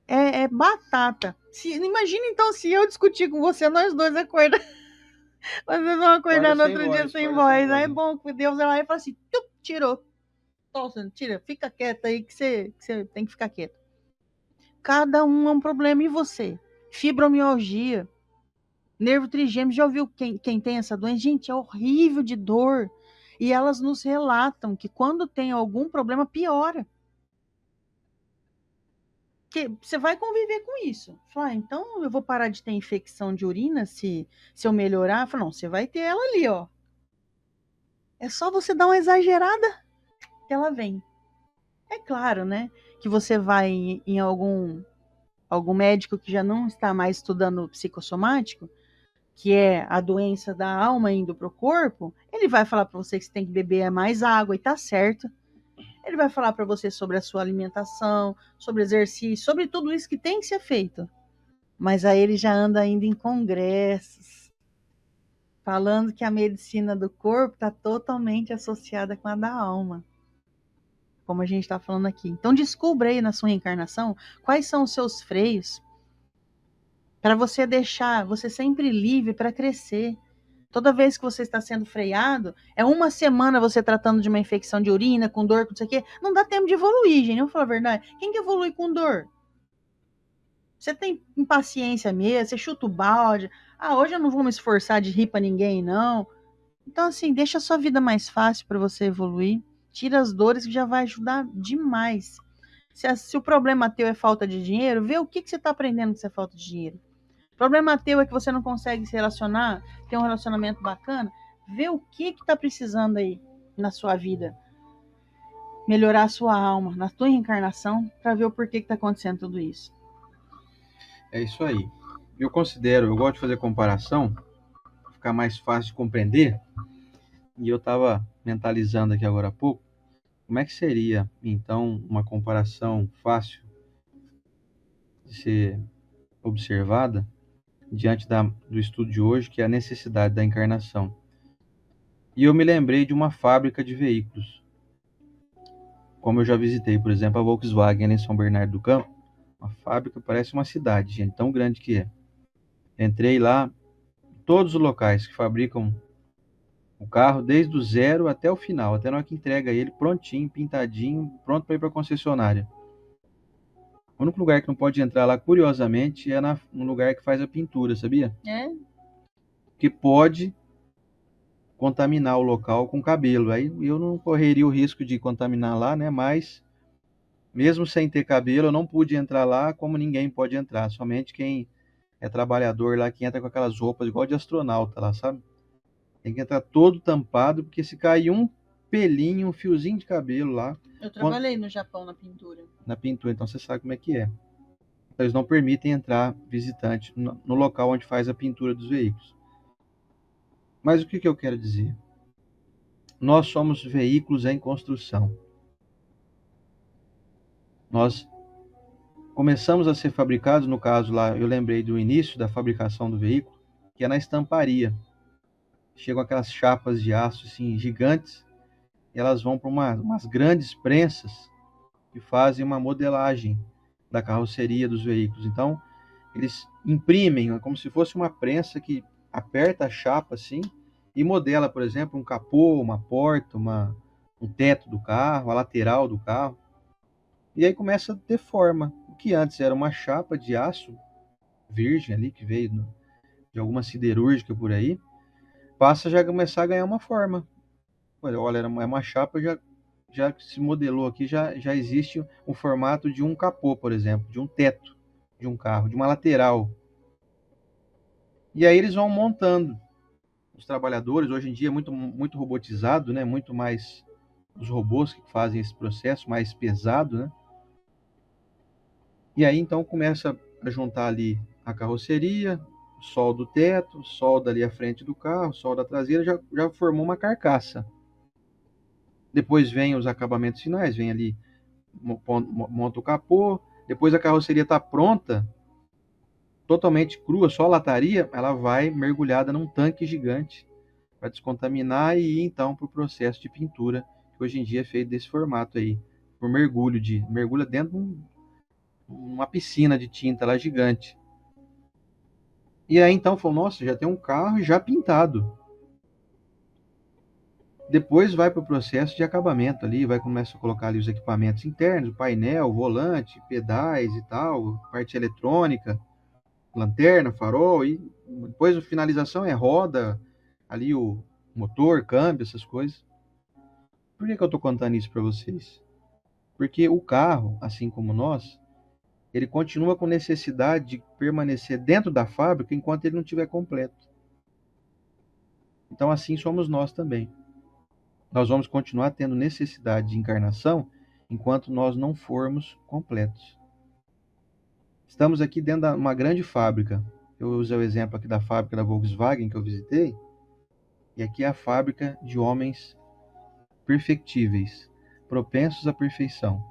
É batata. Imagina então se eu discutir com você, nós dois acordar. Vocês vão acordar no outro dia sem voz. Aí é bom que Deus vai lá e fala assim: tirou. Tira, fica quieta aí que você tem que ficar quieto. Cada um é um problema em você. Fibromialgia, nervo trigêmeo, já ouviu quem tem essa doença? Gente, é horrível de dor. E elas nos relatam que quando tem algum problema, piora. Que você vai conviver com isso. Fala, então eu vou parar de ter infecção de urina se eu melhorar? Fala, não, você vai ter ela ali, ó. É só você dar uma exagerada que ela vem. É claro, né, que você vai em algum médico que já não está mais estudando psicossomático, que é a doença da alma indo para o corpo, ele vai falar para você que você tem que beber mais água e tá certo. Ele vai falar para você sobre a sua alimentação, sobre exercício, sobre tudo isso que tem que ser feito. Mas aí ele já anda ainda em congressos, falando que a medicina do corpo está totalmente associada com a da alma, como a gente está falando aqui. Então descubra aí na sua reencarnação quais são os seus freios, para você deixar você sempre livre para crescer. Toda vez que você está sendo freado, é uma semana você tratando de uma infecção de urina, com dor, com isso aqui, não dá tempo de evoluir, gente. Vamos falar a verdade. Quem que evolui com dor? Você tem impaciência mesmo, você chuta o balde. Ah, hoje eu não vou me esforçar de rir para ninguém, não. Então, assim, deixa a sua vida mais fácil para você evoluir. Tira as dores que já vai ajudar demais. Se o problema teu é falta de dinheiro, vê o que você está aprendendo com essa falta de dinheiro. O problema teu é que você não consegue se relacionar, ter um relacionamento bacana. Vê o que está precisando aí na sua vida. Melhorar a sua alma, na tua reencarnação, para ver o porquê que está acontecendo tudo isso. É isso aí. Eu gosto de fazer comparação, para ficar mais fácil de compreender, e eu estava mentalizando aqui agora há pouco, como é que seria, então, uma comparação fácil de ser observada diante do estudo de hoje, que é a necessidade da encarnação. E eu me lembrei de uma fábrica de veículos, como eu já visitei, por exemplo, a Volkswagen em São Bernardo do Campo. Uma fábrica parece uma cidade, gente, tão grande que é. Entrei lá, todos os locais que fabricam o carro, desde o zero até o final, até na hora que entrega ele prontinho, pintadinho, pronto para ir para a concessionária. O único lugar que não pode entrar lá, curiosamente, é no lugar que faz a pintura, sabia? É? Que pode contaminar o local com cabelo. Aí eu não correria o risco de contaminar lá, né? Mas mesmo sem ter cabelo, eu não pude entrar lá, como ninguém pode entrar. Somente quem é trabalhador lá, que entra com aquelas roupas igual de astronauta lá, sabe? Tem que entrar todo tampado, porque se cair um pelinho, um fiozinho de cabelo lá. Eu trabalhei no Japão na pintura. Na pintura, então você sabe como é que é. Então, eles não permitem entrar visitante no local onde faz a pintura dos veículos. Mas o que eu quero dizer? Nós somos veículos em construção. Nós começamos a ser fabricados, no caso lá, eu lembrei do início da fabricação do veículo, que é na estamparia. Chegam aquelas chapas de aço assim, gigantes, e elas vão para umas grandes prensas que fazem uma modelagem da carroceria dos veículos. Então, eles imprimem, como se fosse uma prensa que aperta a chapa assim e modela, por exemplo, um capô, uma porta, um teto do carro, a lateral do carro. E aí começa a ter forma. O que antes era uma chapa de aço virgem ali, que veio de alguma siderúrgica por aí, passa já a começar a ganhar uma forma. Olha, é uma chapa, já se modelou aqui, já existe o formato de um capô, por exemplo, de um teto de um carro, de uma lateral. E aí eles vão montando. Os trabalhadores, hoje em dia, é muito robotizado, né? Muito mais os robôs que fazem esse processo, mais pesado, né? E aí, então, começa a juntar ali a carroceria, solda o teto, solda ali a frente do carro, solda a traseira, já formou uma carcaça. Depois vem os acabamentos finais, vem ali, monta o capô, depois a carroceria está pronta, totalmente crua, só a lataria, ela vai mergulhada num tanque gigante para descontaminar e ir então para o processo de pintura, que hoje em dia é feito desse formato aí, por mergulha dentro de uma piscina de tinta lá gigante. E aí então falou, nossa, já tem um carro já pintado. Depois vai para o processo de acabamento ali, vai começar a colocar ali os equipamentos internos, painel, volante, pedais e tal, parte eletrônica, lanterna, farol, e depois a finalização é roda, ali o motor, câmbio, essas coisas. Por que eu estou contando isso para vocês? Porque o carro, assim como nós, ele continua com necessidade de permanecer dentro da fábrica enquanto ele não estiver completo. Então, assim somos nós também. Nós vamos continuar tendo necessidade de encarnação enquanto nós não formos completos. Estamos aqui dentro de uma grande fábrica. Eu usei o exemplo aqui da fábrica da Volkswagen que eu visitei. E aqui é a fábrica de homens perfectíveis, propensos à perfeição.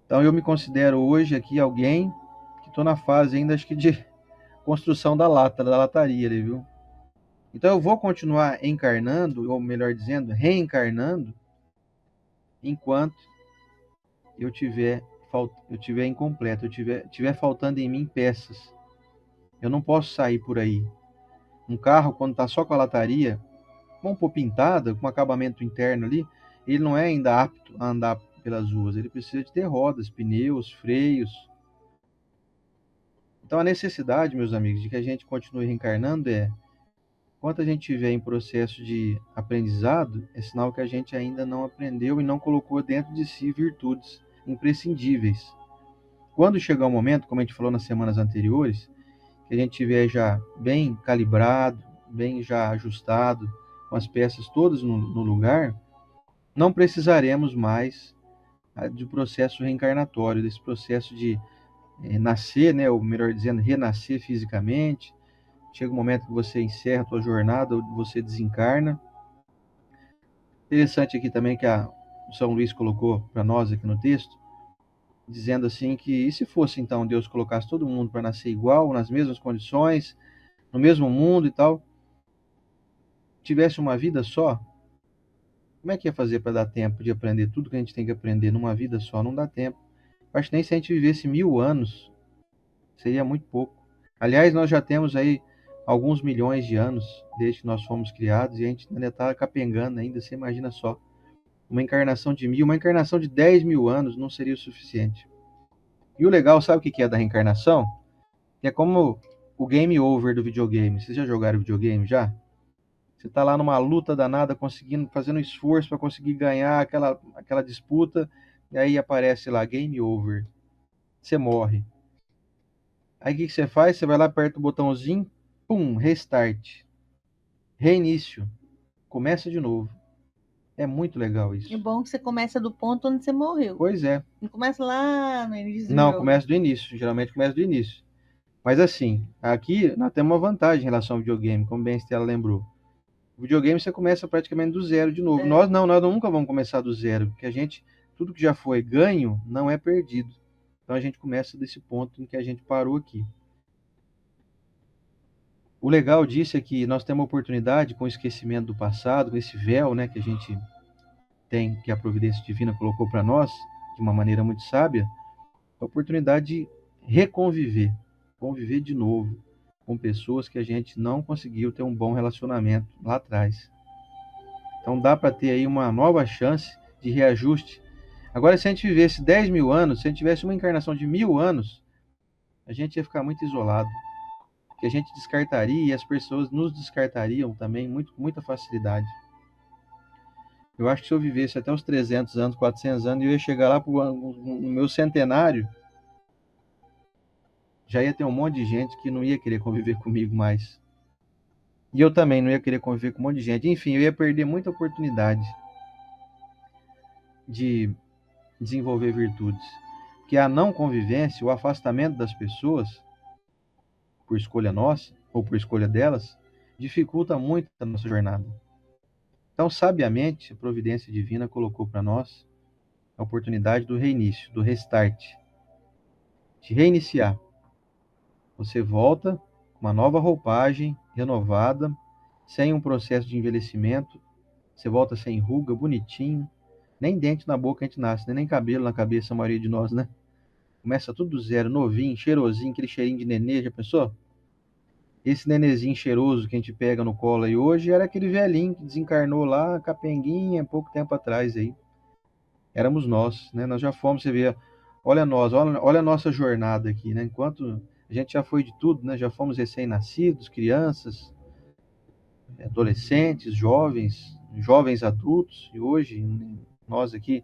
Então eu me considero hoje aqui alguém que estou na fase ainda, acho que de construção da lataria ali, viu? Então eu vou continuar encarnando, ou melhor dizendo, reencarnando, enquanto eu tiver incompleto, tiver faltando em mim peças Eu não posso sair por aí. Um carro, quando está só com a lataria, vamos pôr pintada, com acabamento interno ali, ele não é ainda apto a andar pelas ruas. Ele precisa de ter rodas, pneus, freios. Então a necessidade, meus amigos, de que a gente continue reencarnando enquanto a gente estiver em processo de aprendizado, é sinal que a gente ainda não aprendeu e não colocou dentro de si virtudes imprescindíveis. Quando chegar o momento, como a gente falou nas semanas anteriores, que a gente tiver já bem calibrado, bem já ajustado, com as peças todas no lugar, não precisaremos mais do processo reencarnatório, desse processo de nascer, né, ou melhor dizendo, renascer fisicamente. Chega um momento que você encerra a tua jornada, ou você desencarna. Interessante aqui também que o São Luís colocou para nós aqui no texto, dizendo assim que, e se fosse então Deus colocasse todo mundo para nascer igual, nas mesmas condições, no mesmo mundo e tal, tivesse uma vida só, como é que ia fazer para dar tempo de aprender tudo que a gente tem que aprender numa vida só? Não dá tempo. Eu acho que nem se a gente vivesse 1000 anos, seria muito pouco. Aliás, nós já temos aí alguns milhões de anos desde que nós fomos criados e a gente ainda está capengando ainda, você imagina só. Uma encarnação de 1000, uma encarnação de 10.000 anos não seria o suficiente. E o legal, sabe o que é da reencarnação? É como o game over do videogame. Vocês já jogaram videogame já? Você está lá numa luta danada, conseguindo, fazendo esforço para conseguir ganhar aquela disputa, e aí aparece lá, game over. Você morre. Aí o que você faz? Você vai lá, aperta o botãozinho, pum, restart. Reinício. Começa de novo. É muito legal É isso. bom que você começa do ponto onde você morreu. Pois é. Não começa lá no início do Não, jogo. começa do início. Geralmente começa do início. Mas assim, aqui nós temos uma vantagem em relação ao videogame, como bem a Estela lembrou. O videogame você começa praticamente do zero de novo. É. Nós nunca vamos começar do zero, porque tudo que já foi ganho não é perdido. Então a gente começa desse ponto em que a gente parou aqui. O legal disso é que nós temos a oportunidade, com o esquecimento do passado, com esse véu, né, que a gente tem, que a providência divina colocou para nós, de uma maneira muito sábia, a oportunidade de conviver de novo com pessoas que a gente não conseguiu ter um bom relacionamento lá atrás. Então dá para ter aí uma nova chance de reajuste. Agora, se a gente vivesse 10.000 anos, se a gente tivesse uma encarnação de 1000 anos, a gente ia ficar muito isolado. Que a gente descartaria e as pessoas nos descartariam também com muita facilidade. Eu acho que se eu vivesse até os 300 anos, 400 anos, eu ia chegar lá no meu centenário, já ia ter um monte de gente que não ia querer conviver comigo mais. E eu também não ia querer conviver com um monte de gente. Enfim, eu ia perder muita oportunidade de desenvolver virtudes. Porque a não convivência, o afastamento das pessoas, por escolha nossa, ou por escolha delas, dificulta muito a nossa jornada. Então, sabiamente, a providência divina colocou para nós a oportunidade do reinício, do restart, de reiniciar. Você volta com uma nova roupagem, renovada, sem um processo de envelhecimento, você volta sem ruga, bonitinho, nem dente na boca a gente nasce, né? Nem cabelo na cabeça a maioria de nós, né? Começa tudo do zero, novinho, cheirosinho, aquele cheirinho de nenê, já pensou? Esse nenezinho cheiroso que a gente pega no colo aí hoje era aquele velhinho que desencarnou lá, capenguinha, pouco tempo atrás aí. Éramos nós, né? Nós já fomos, você vê, olha nós, olha a nossa jornada aqui, né? Enquanto a gente já foi de tudo, né? Já fomos recém-nascidos, crianças, adolescentes, jovens adultos, e hoje nós aqui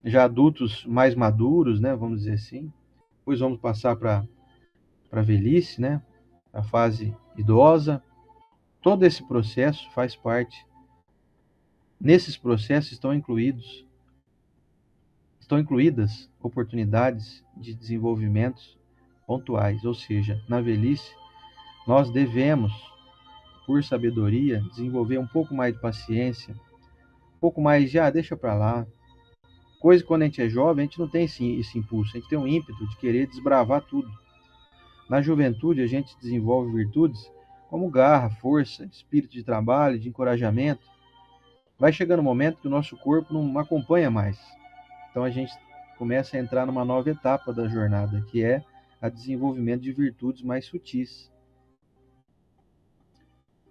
já adultos mais maduros, né? Vamos dizer assim. Depois vamos passar para a velhice, né? A fase idosa. Todo esse processo faz parte. Nesses processos estão incluídas oportunidades de desenvolvimentos pontuais, ou seja, na velhice nós devemos, por sabedoria, desenvolver um pouco mais de paciência, um pouco mais de, deixa para lá. Coisa que quando a gente é jovem, a gente não tem esse impulso, a gente tem um ímpeto de querer desbravar tudo. Na juventude, a gente desenvolve virtudes como garra, força, espírito de trabalho, de encorajamento. Vai chegando um momento que o nosso corpo não acompanha mais. Então a gente começa a entrar numa nova etapa da jornada, que é a desenvolvimento de virtudes mais sutis.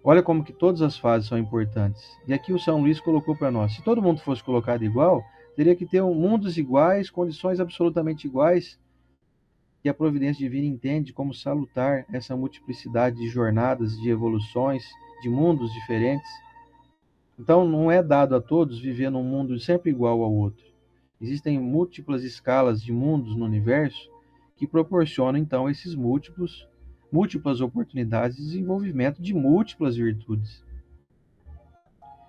Olha como que todas as fases são importantes. E aqui o São Luís colocou para nós: se todo mundo fosse colocado igual, teria que ter mundos iguais, condições absolutamente iguais, e a providência divina entende como salutar essa multiplicidade de jornadas, de evoluções, de mundos diferentes. Então, não é dado a todos viver num mundo sempre igual ao outro. Existem múltiplas escalas de mundos no universo que proporcionam, então, esses múltiplas oportunidades de desenvolvimento de múltiplas virtudes.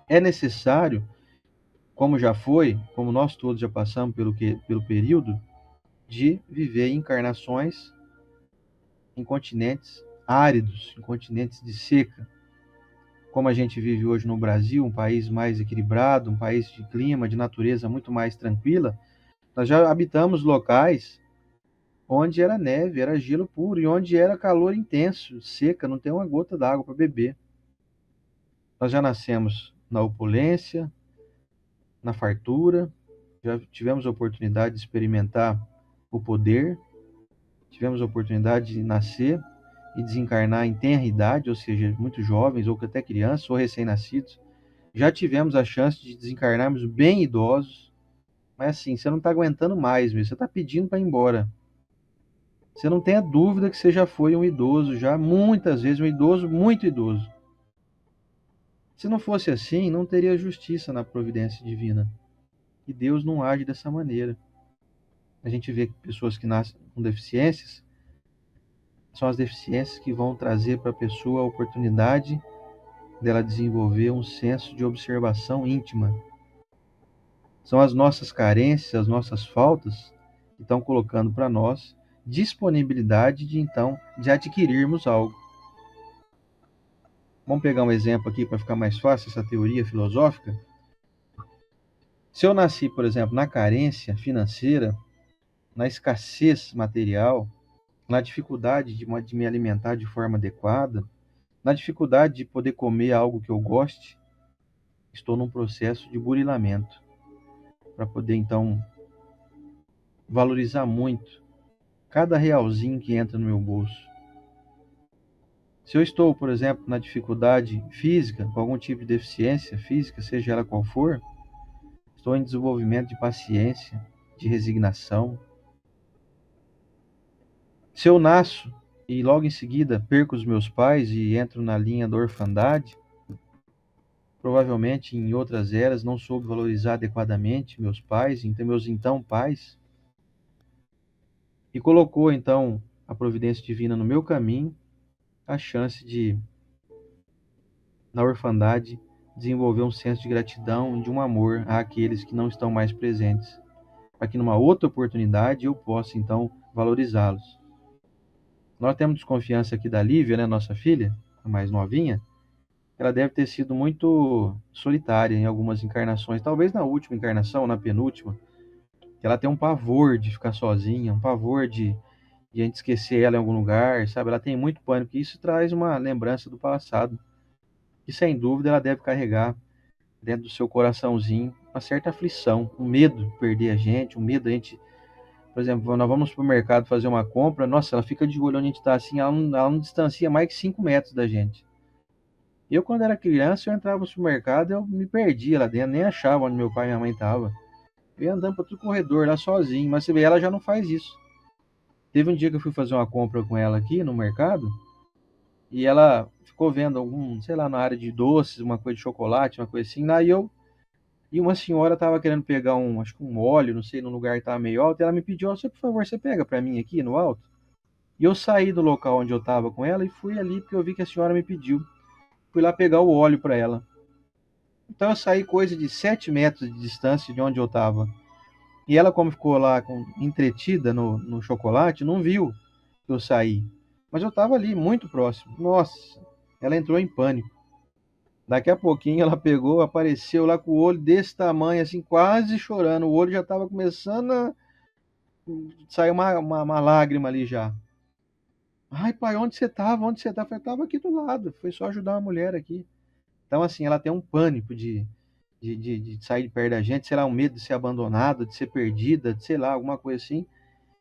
É necessário, como já foi, como nós todos já passamos pelo período, de viver encarnações em continentes áridos, em continentes de seca. Como a gente vive hoje no Brasil, um país mais equilibrado, um país de clima, de natureza muito mais tranquila, nós já habitamos locais onde era neve, era gelo puro, e onde era calor intenso, seca, não tem uma gota d'água para beber. Nós já nascemos na opulência, na fartura, já tivemos a oportunidade de experimentar o poder, tivemos a oportunidade de nascer e desencarnar em tenra idade, ou seja, muito jovens, ou até crianças, ou recém-nascidos. Já tivemos a chance de desencarnarmos bem idosos, mas assim, você não está aguentando mais, mesmo, você está pedindo para ir embora. Você não tenha dúvida que você já foi um idoso, já muitas vezes, um idoso, muito idoso. Se não fosse assim, não teria justiça na providência divina. E Deus não age dessa maneira. A gente vê que pessoas que nascem com deficiências, são as deficiências que vão trazer para a pessoa a oportunidade dela desenvolver um senso de observação íntima. São as nossas carências, as nossas faltas, que estão colocando para nós disponibilidade de adquirirmos algo. Vamos pegar um exemplo aqui para ficar mais fácil essa teoria filosófica. Se eu nasci, por exemplo, na carência financeira, na escassez material, na dificuldade de me alimentar de forma adequada, na dificuldade de poder comer algo que eu goste, estou num processo de burilamento para poder então valorizar muito cada realzinho que entra no meu bolso. Se eu estou, por exemplo, na dificuldade física, com algum tipo de deficiência física, seja ela qual for, estou em desenvolvimento de paciência, de resignação. Se eu nasço e logo em seguida perco os meus pais e entro na linha da orfandade, provavelmente em outras eras não soube valorizar adequadamente meus pais, meus então pais, e colocou então a providência divina no meu caminho, a chance de, na orfandade, desenvolver um senso de gratidão e de um amor àqueles que não estão mais presentes, para que numa outra oportunidade eu possa então valorizá-los. Nós temos desconfiança aqui da Lívia, né, nossa filha, a mais novinha. Ela deve ter sido muito solitária em algumas encarnações, talvez na última encarnação, na penúltima, que ela tem um pavor de ficar sozinha, um pavor de a gente esquecer ela em algum lugar, sabe? Ela tem muito pânico, e isso traz uma lembrança do passado. E sem dúvida ela deve carregar dentro do seu coraçãozinho uma certa aflição, um medo de perder a gente, um medo da gente, por exemplo, nós vamos no supermercado fazer uma compra, nossa, ela fica de olho onde a gente está assim, ela não distancia mais que 5 metros da gente. Eu, quando era criança, eu entrava no supermercado, eu me perdia lá dentro, nem achava onde meu pai e minha mãe estavam. Eu ia andando para todo corredor lá sozinho, mas você vê, ela já não faz isso. Teve um dia que eu fui fazer uma compra com ela aqui no mercado, e ela ficou vendo algum, sei lá, na área de doces, uma coisa de chocolate, uma coisa assim, lá e uma senhora estava querendo pegar acho que um óleo, não sei, num lugar que estava meio alto, e ela me pediu, você, por favor, você pega para mim aqui no alto? E eu saí do local onde eu estava com ela e fui ali porque eu vi que a senhora me pediu. Fui lá pegar o óleo para ela. Então eu saí coisa de 7 metros de distância de onde eu estava. E ela, como ficou lá entretida no chocolate, não viu que eu saí. Mas eu estava ali, muito próximo. Nossa, ela entrou em pânico. Daqui a pouquinho ela pegou, apareceu lá com o olho desse tamanho, assim, quase chorando. O olho já estava começando a sair uma lágrima ali já. Ai, pai, onde você estava? Onde você estava? Eu falei, estava aqui do lado. Foi só ajudar uma mulher aqui. Então, assim, ela tem um pânico de sair de perto da gente, sei lá, um medo de ser abandonada, de ser perdida, de sei lá, alguma coisa assim,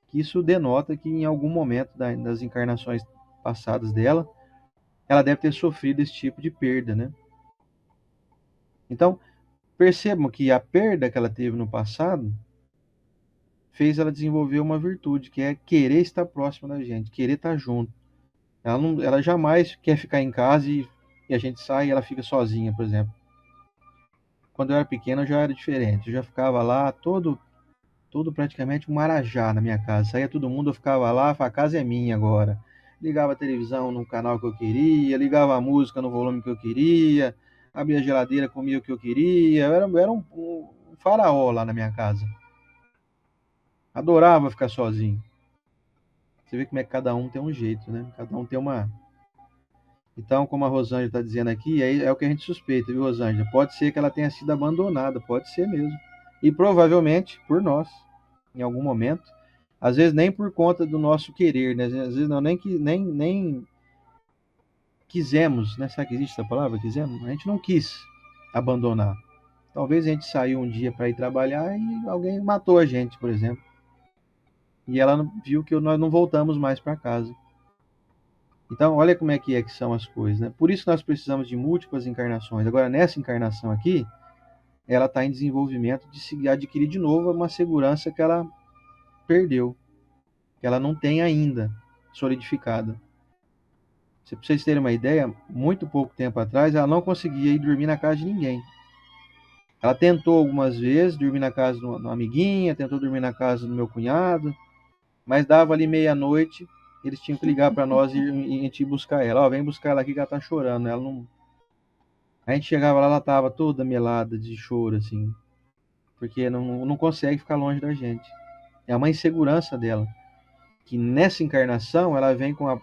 que isso denota que em algum momento das encarnações passadas dela, ela deve ter sofrido esse tipo de perda, né? Então, percebam que a perda que ela teve no passado fez ela desenvolver uma virtude, que é querer estar próxima da gente, querer estar junto. Ela jamais quer ficar em casa e a gente sai e ela fica sozinha, por exemplo. Quando eu era pequeno já era diferente. Eu já ficava lá todo praticamente um marajá na minha casa. Saía todo mundo, eu ficava lá, a casa é minha agora. Ligava a televisão no canal que eu queria, ligava a música no volume que eu queria, abria a geladeira, comia o que eu queria. Eu era um faraó lá na minha casa. Adorava ficar sozinho. Você vê como é que cada um tem um jeito, né? Cada um tem uma. Então, como a Rosângela está dizendo aqui, é o que a gente suspeita, viu, Rosângela? Pode ser que ela tenha sido abandonada, pode ser mesmo. E provavelmente por nós, em algum momento. Às vezes nem por conta do nosso querer, né? Às vezes não, nem quisemos, né? Sabe que existe essa palavra? Quisemos? A gente não quis abandonar. Talvez a gente saiu um dia para ir trabalhar e alguém matou a gente, por exemplo. E ela viu que nós não voltamos mais para casa. Então, olha como é que são as coisas, né? Por isso nós precisamos de múltiplas encarnações. Agora, nessa encarnação aqui, ela está em desenvolvimento de se adquirir de novo uma segurança que ela perdeu, que ela não tem ainda solidificada. Se vocês terem uma ideia, muito pouco tempo atrás, ela não conseguia ir dormir na casa de ninguém. Ela tentou algumas vezes dormir na casa de uma amiguinha, tentou dormir na casa do meu cunhado, mas dava ali meia-noite, eles tinham que ligar para nós e a gente ir buscar ela. Ó, vem buscar ela aqui que ela tá chorando. Ela não. A gente chegava lá, ela tava toda melada de choro, assim, porque não consegue ficar longe da gente. É uma insegurança dela, que nessa encarnação ela vem com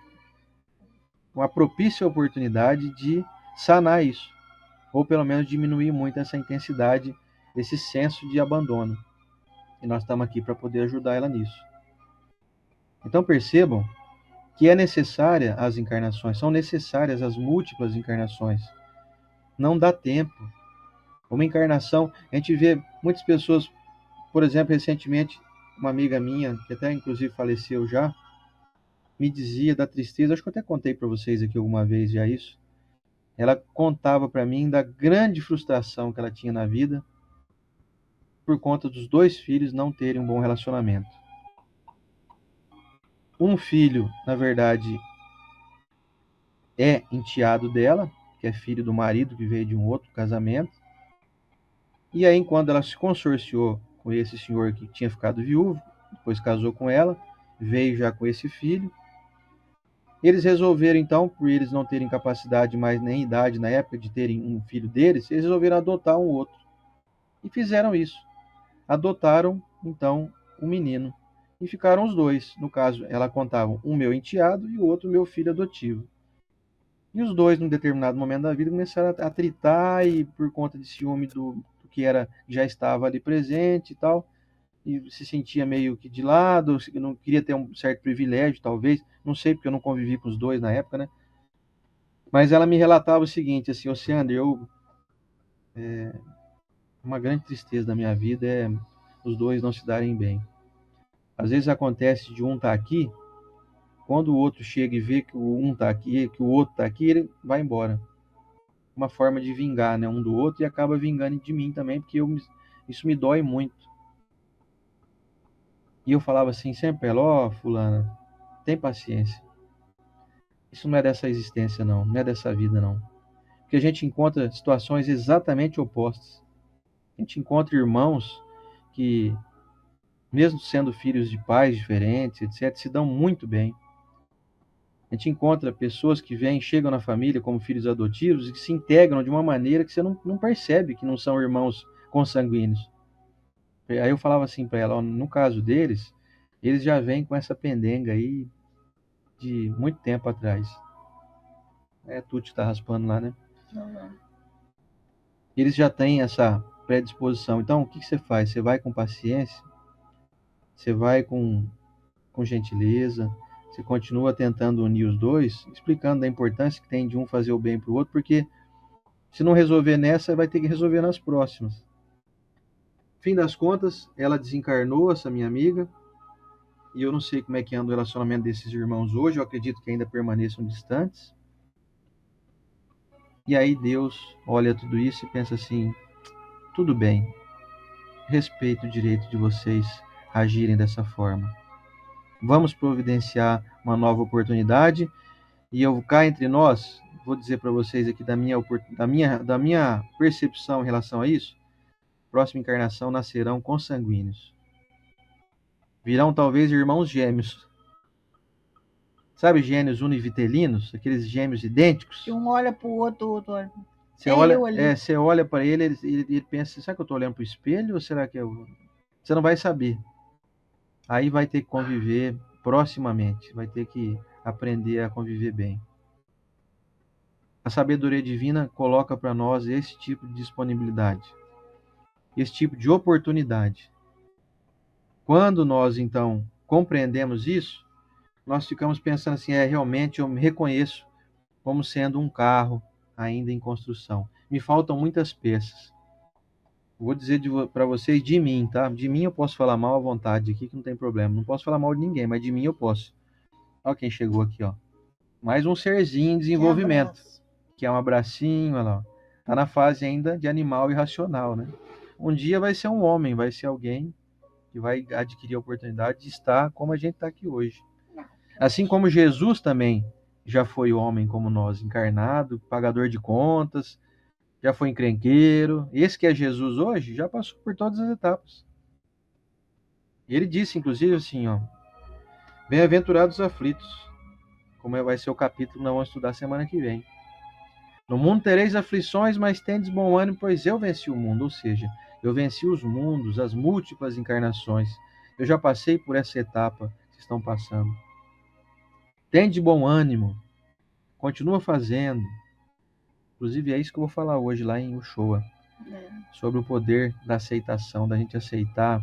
uma propícia oportunidade de sanar isso, ou pelo menos diminuir muito essa intensidade, esse senso de abandono. E nós estamos aqui para poder ajudar ela nisso. Então percebam que é necessária as encarnações, são necessárias as múltiplas encarnações. Não dá tempo. Uma encarnação, a gente vê muitas pessoas, por exemplo, recentemente, uma amiga minha, que até inclusive faleceu já, me dizia da tristeza, acho que eu até contei para vocês aqui alguma vez já isso. Ela contava para mim da grande frustração que ela tinha na vida por conta dos dois filhos não terem um bom relacionamento. Um filho, na verdade, é enteado dela, que é filho do marido que veio de um outro casamento. E aí, quando ela se consorciou com esse senhor que tinha ficado viúvo, depois casou com ela, veio já com esse filho. Eles resolveram, então, por eles não terem capacidade mais nem idade na época de terem um filho deles, eles resolveram adotar um outro. E fizeram isso. Adotaram, então, um menino. E ficaram os dois. No caso, ela contava um meu enteado e o outro meu filho adotivo. E os dois, num determinado momento da vida, começaram a atritar e por conta de ciúme do que era, já estava ali presente e tal, e se sentia meio que de lado, não queria ter um certo privilégio, talvez, não sei porque eu não convivi com os dois na época, né? Mas ela me relatava o seguinte, assim, Oceander, uma grande tristeza da minha vida é os dois não se darem bem. Às vezes acontece de um estar aqui, quando o outro chega e vê que o um está aqui, que o outro está aqui, ele vai embora. Uma forma de vingar, né, um do outro e acaba vingando de mim também, porque isso me dói muito. E eu falava assim sempre pra ela, ó, fulana, tem paciência. Isso não é dessa existência não, não é dessa vida não. Porque a gente encontra situações exatamente opostas. A gente encontra irmãos que, mesmo sendo filhos de pais diferentes, etc., se dão muito bem. A gente encontra pessoas que chegam na família como filhos adotivos e que se integram de uma maneira que você não percebe que não são irmãos consanguíneos. Aí eu falava assim para ela, ó, no caso deles, eles já vêm com essa pendenga aí de muito tempo atrás. É, Tuti está raspando lá, né? Eles já têm essa predisposição. Então, o que você faz? Você vai com paciência, você vai com gentileza, você continua tentando unir os dois, explicando da importância que tem de um fazer o bem para o outro, porque se não resolver nessa, vai ter que resolver nas próximas. Fim das contas, ela desencarnou, essa minha amiga, e eu não sei como é que anda o relacionamento desses irmãos hoje, eu acredito que ainda permaneçam distantes. E aí Deus olha tudo isso e pensa assim: tudo bem, respeito o direito de vocês agirem dessa forma. Vamos providenciar uma nova oportunidade e eu cá entre nós, vou dizer para vocês aqui da minha percepção em relação a isso, próxima encarnação nascerão consanguíneos. Virão talvez irmãos gêmeos. Sabe gêmeos univitelinos? Aqueles gêmeos idênticos? Que um olha pro outro, o outro olha. Você É olha, eu ali. você olha para ele pensa, será que eu estou olhando para o espelho ou será que eu... Você não vai saber. Aí vai ter que conviver proximamente, vai ter que aprender a conviver bem. A sabedoria divina coloca para nós esse tipo de disponibilidade, esse tipo de oportunidade. Quando nós, então, compreendemos isso, nós ficamos pensando assim, realmente eu me reconheço como sendo um carro ainda em construção. Me faltam muitas peças. Vou dizer para vocês de mim, tá? De mim eu posso falar mal à vontade aqui, que não tem problema. Não posso falar mal de ninguém, mas de mim eu posso. Olha quem chegou aqui, ó. Mais um serzinho em desenvolvimento, que é um abracinho, olha lá. Tá na fase ainda de animal irracional, né? Um dia vai ser um homem, vai ser alguém que vai adquirir a oportunidade de estar como a gente está aqui hoje. Assim como Jesus também já foi homem como nós, encarnado, pagador de contas, já foi encrenqueiro. Esse que é Jesus hoje já passou por todas as etapas. E ele disse, inclusive, assim, ó, bem-aventurados os aflitos, como vai ser o capítulo que nós vamos estudar semana que vem. No mundo tereis aflições, mas tendes bom ânimo, pois eu venci o mundo. Ou seja, eu venci os mundos, as múltiplas encarnações. Eu já passei por essa etapa que estão passando. Tende bom ânimo, continua fazendo. Inclusive é isso que eu vou falar hoje lá em Ushuaia, sobre o poder da aceitação, da gente aceitar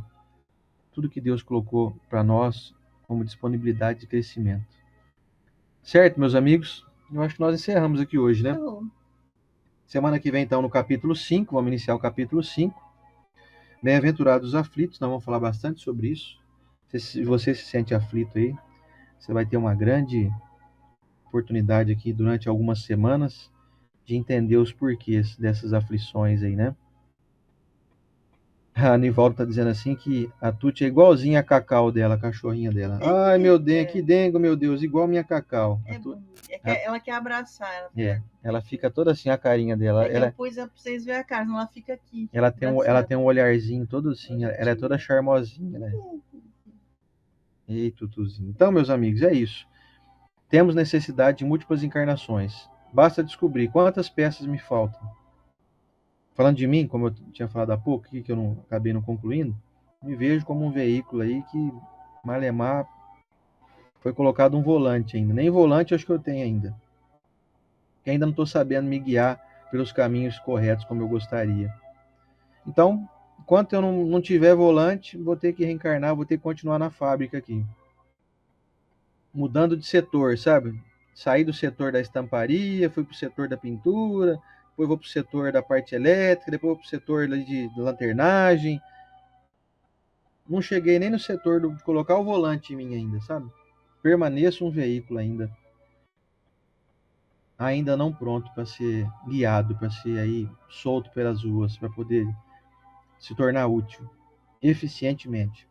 tudo que Deus colocou para nós como disponibilidade de crescimento. Certo, meus amigos? Eu acho que nós encerramos aqui hoje, né? Semana que vem, então, no capítulo 5, vamos iniciar o capítulo 5. Bem-aventurados os aflitos, nós vamos falar bastante sobre isso. Se você se sente aflito aí, você vai ter uma grande oportunidade aqui durante algumas semanas de entender os porquês dessas aflições aí, né? A Nivaldo tá dizendo assim que a Tuti é igualzinha a Cacau dela, a cachorrinha dela. Ai, meu Deus, que dengo, meu Deus, igual minha Cacau. Ela quer abraçar. Ela fica toda assim, a carinha dela. Eu pus pra vocês verem a cara, senão ela fica aqui. Ela tem um olharzinho todo assim, ela é toda charmosinha, né? Ei, Tutuzinho. Então, meus amigos, é isso. Temos necessidade de múltiplas encarnações. Basta descobrir quantas peças me faltam. Falando de mim, como eu tinha falado há pouco, que eu não acabei não concluindo, me vejo como um veículo aí que, malemar, foi colocado um volante ainda. Nem volante eu acho que eu tenho ainda. Que ainda não estou sabendo me guiar pelos caminhos corretos como eu gostaria. Então, enquanto eu não tiver volante, vou ter que reencarnar, vou ter que continuar na fábrica aqui. Mudando de setor, sabe? Saí do setor da estamparia, fui para o setor da pintura, depois vou para o setor da parte elétrica, depois vou para o setor de lanternagem. Não cheguei nem no setor de colocar o volante em mim ainda, sabe? Permaneço um veículo ainda não pronto para ser guiado, para ser aí solto pelas ruas, para poder se tornar útil, eficientemente.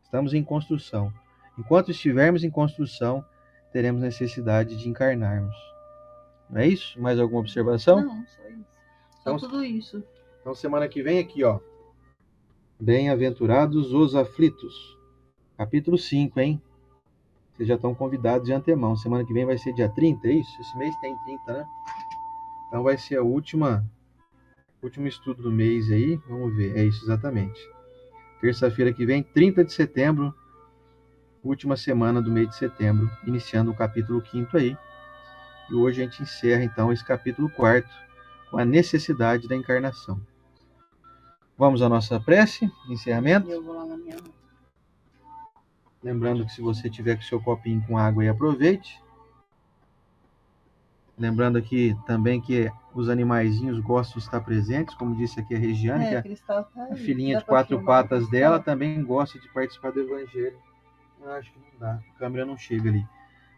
Estamos em construção. Enquanto estivermos em construção, teremos necessidade de encarnarmos. Não é isso? Mais alguma observação? Não, só isso. Só tudo isso. Então, semana que vem aqui, ó. Bem-aventurados os aflitos. Capítulo 5, hein? Vocês já estão convidados de antemão. Semana que vem vai ser dia 30, é isso? Esse mês tem 30, né? Então vai ser o último estudo do mês aí. Vamos ver. É isso, exatamente. Terça-feira que vem, 30 de setembro. Última semana do mês de setembro. Iniciando o capítulo 5 aí. E hoje a gente encerra, então, esse capítulo 4 com a necessidade da encarnação. Vamos à nossa prece de encerramento? Eu vou lá na minha. Lembrando que se você tiver com seu copinho com água aí, aproveite. Lembrando aqui também que os animaizinhos gostam de estar presentes, como disse aqui a Regiane, que a filhinha de 4 patas dela também gosta de participar do Evangelho. Eu acho que não dá, a câmera não chega ali.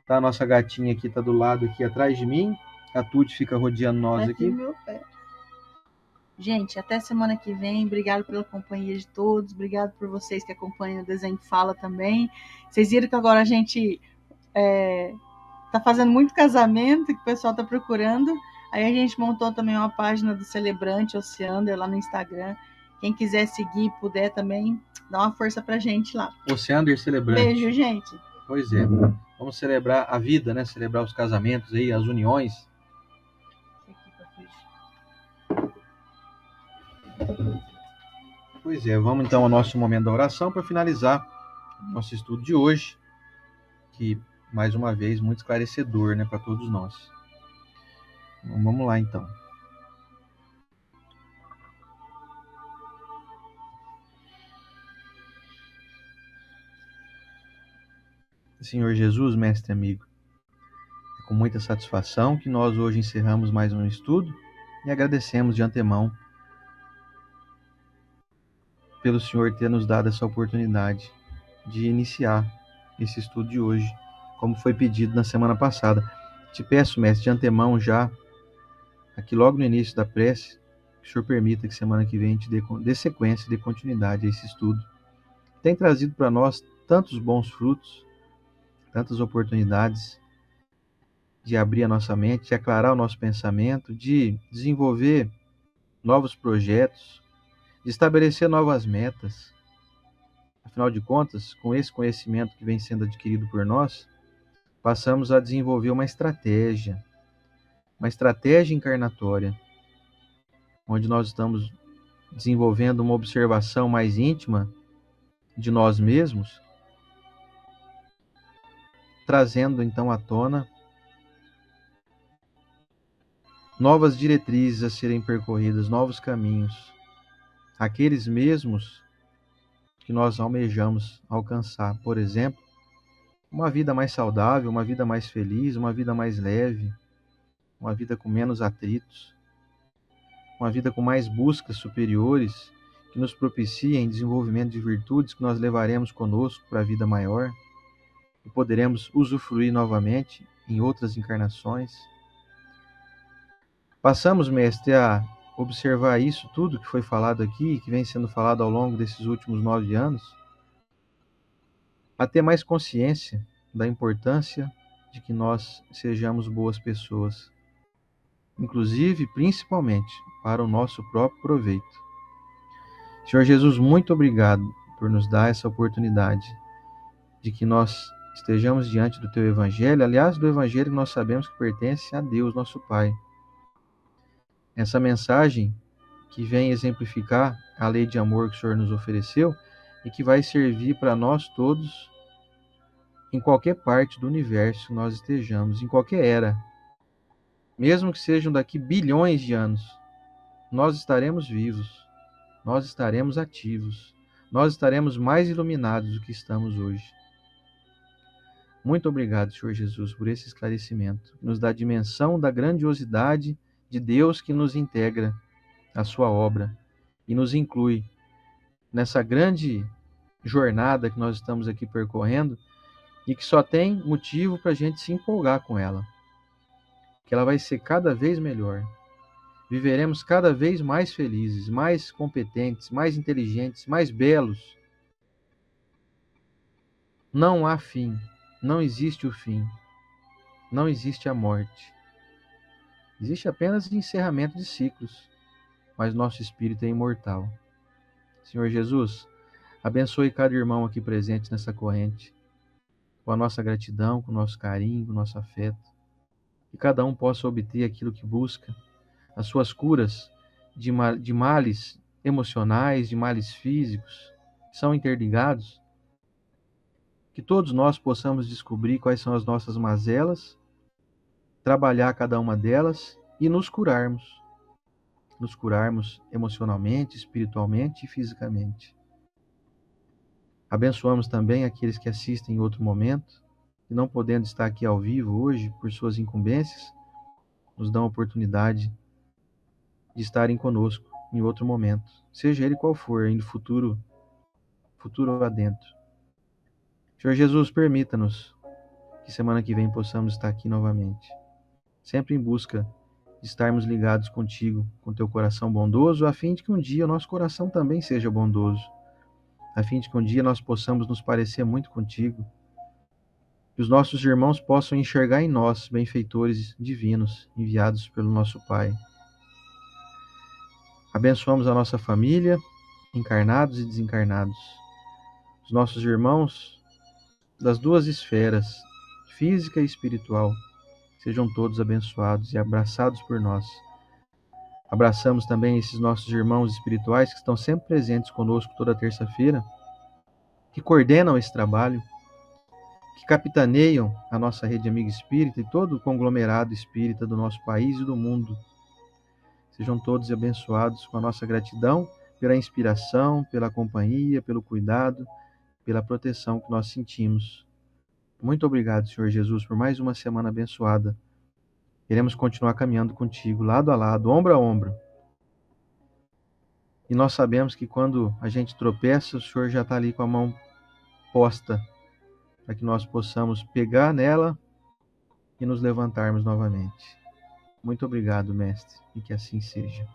Tá, a nossa gatinha aqui tá do lado aqui atrás de mim, A Tuti fica rodeando nós Tá aqui. no meu pé. Gente, até semana que vem. Obrigado pela companhia de todos. Obrigado por vocês que acompanham o Desenho Fala também. Vocês viram que agora a gente tá fazendo muito casamento, que o pessoal tá procurando. Aí a gente montou também uma página do Celebrante Oceander lá no Instagram. Quem quiser seguir, puder também, dá uma força pra gente lá. Oceander Celebrante. Beijo, gente. Pois é. Vamos celebrar a vida, né? Celebrar os casamentos aí, as uniões. Pois é, vamos então ao nosso momento da oração para finalizar nosso estudo de hoje, que mais uma vez muito esclarecedor, né, para todos nós. Então, vamos lá então. Senhor Jesus, mestre amigo, é com muita satisfação que nós hoje encerramos mais um estudo e agradecemos de antemão pelo Senhor ter nos dado essa oportunidade de iniciar esse estudo de hoje, como foi pedido na semana passada. Te peço, mestre, de antemão já, aqui logo no início da prece, que o Senhor permita que semana que vem a gente dê sequência, dê continuidade a esse estudo. Tem trazido para nós tantos bons frutos, tantas oportunidades de abrir a nossa mente, de aclarar o nosso pensamento, de desenvolver novos projetos, de estabelecer novas metas. Afinal de contas, com esse conhecimento que vem sendo adquirido por nós, passamos a desenvolver uma estratégia encarnatória, onde nós estamos desenvolvendo uma observação mais íntima de nós mesmos, trazendo então à tona novas diretrizes a serem percorridas, novos caminhos, aqueles mesmos que nós almejamos alcançar. Por exemplo, uma vida mais saudável, uma vida mais feliz, uma vida mais leve, uma vida com menos atritos, uma vida com mais buscas superiores, que nos propiciem desenvolvimento de virtudes que nós levaremos conosco para a vida maior e poderemos usufruir novamente em outras encarnações. Passamos, mestre, a observar isso tudo que foi falado aqui, que vem sendo falado ao longo desses últimos 9 anos, a ter mais consciência da importância de que nós sejamos boas pessoas, inclusive, principalmente, para o nosso próprio proveito. Senhor Jesus, muito obrigado por nos dar essa oportunidade de que nós estejamos diante do Teu Evangelho, aliás, do Evangelho que nós sabemos que pertence a Deus, nosso Pai. Essa mensagem que vem exemplificar a lei de amor que o Senhor nos ofereceu e que vai servir para nós todos em qualquer parte do universo que nós estejamos, em qualquer era. Mesmo que sejam daqui bilhões de anos, nós estaremos vivos, nós estaremos ativos, nós estaremos mais iluminados do que estamos hoje. Muito obrigado, Senhor Jesus, por esse esclarecimento, que nos dá a dimensão da grandiosidade de Deus que nos integra à sua obra e nos inclui nessa grande jornada que nós estamos aqui percorrendo e que só tem motivo para a gente se empolgar com ela, que ela vai ser cada vez melhor. Viveremos cada vez mais felizes, mais competentes, mais inteligentes, mais belos. Não há fim, não existe o fim, não existe a morte. Existe apenas encerramento de ciclos, mas nosso espírito é imortal. Senhor Jesus, abençoe cada irmão aqui presente nessa corrente, com a nossa gratidão, com o nosso carinho, com o nosso afeto, que cada um possa obter aquilo que busca, as suas curas de males emocionais, de males físicos, que são interligados, que todos nós possamos descobrir quais são as nossas mazelas, trabalhar cada uma delas e nos curarmos emocionalmente, espiritualmente e fisicamente. Abençoamos também aqueles que assistem em outro momento e não podendo estar aqui ao vivo hoje por suas incumbências, nos dão a oportunidade de estarem conosco em outro momento, seja ele qual for, em futuro adentro. Senhor Jesus, permita-nos que semana que vem possamos estar aqui novamente. sempre em busca de estarmos ligados contigo, com teu coração bondoso, a fim de que um dia o nosso coração também seja bondoso, a fim de que um dia nós possamos nos parecer muito contigo, que os nossos irmãos possam enxergar em nós benfeitores divinos enviados pelo nosso Pai. Abençoamos a nossa família, encarnados e desencarnados, os nossos irmãos das duas esferas, física e espiritual, sejam todos abençoados e abraçados por nós. Abraçamos também esses nossos irmãos espirituais que estão sempre presentes conosco toda terça-feira, que coordenam esse trabalho, que capitaneiam a nossa rede Amiga Espírita e todo o conglomerado espírita do nosso país e do mundo. Sejam todos abençoados com a nossa gratidão pela inspiração, pela companhia, pelo cuidado, pela proteção que nós sentimos. Muito obrigado, Senhor Jesus, por mais uma semana abençoada. Queremos continuar caminhando contigo, lado a lado, ombro a ombro. E nós sabemos que quando a gente tropeça, o Senhor já está ali com a mão posta, para que nós possamos pegar nela e nos levantarmos novamente. Muito obrigado, Mestre, e que assim seja.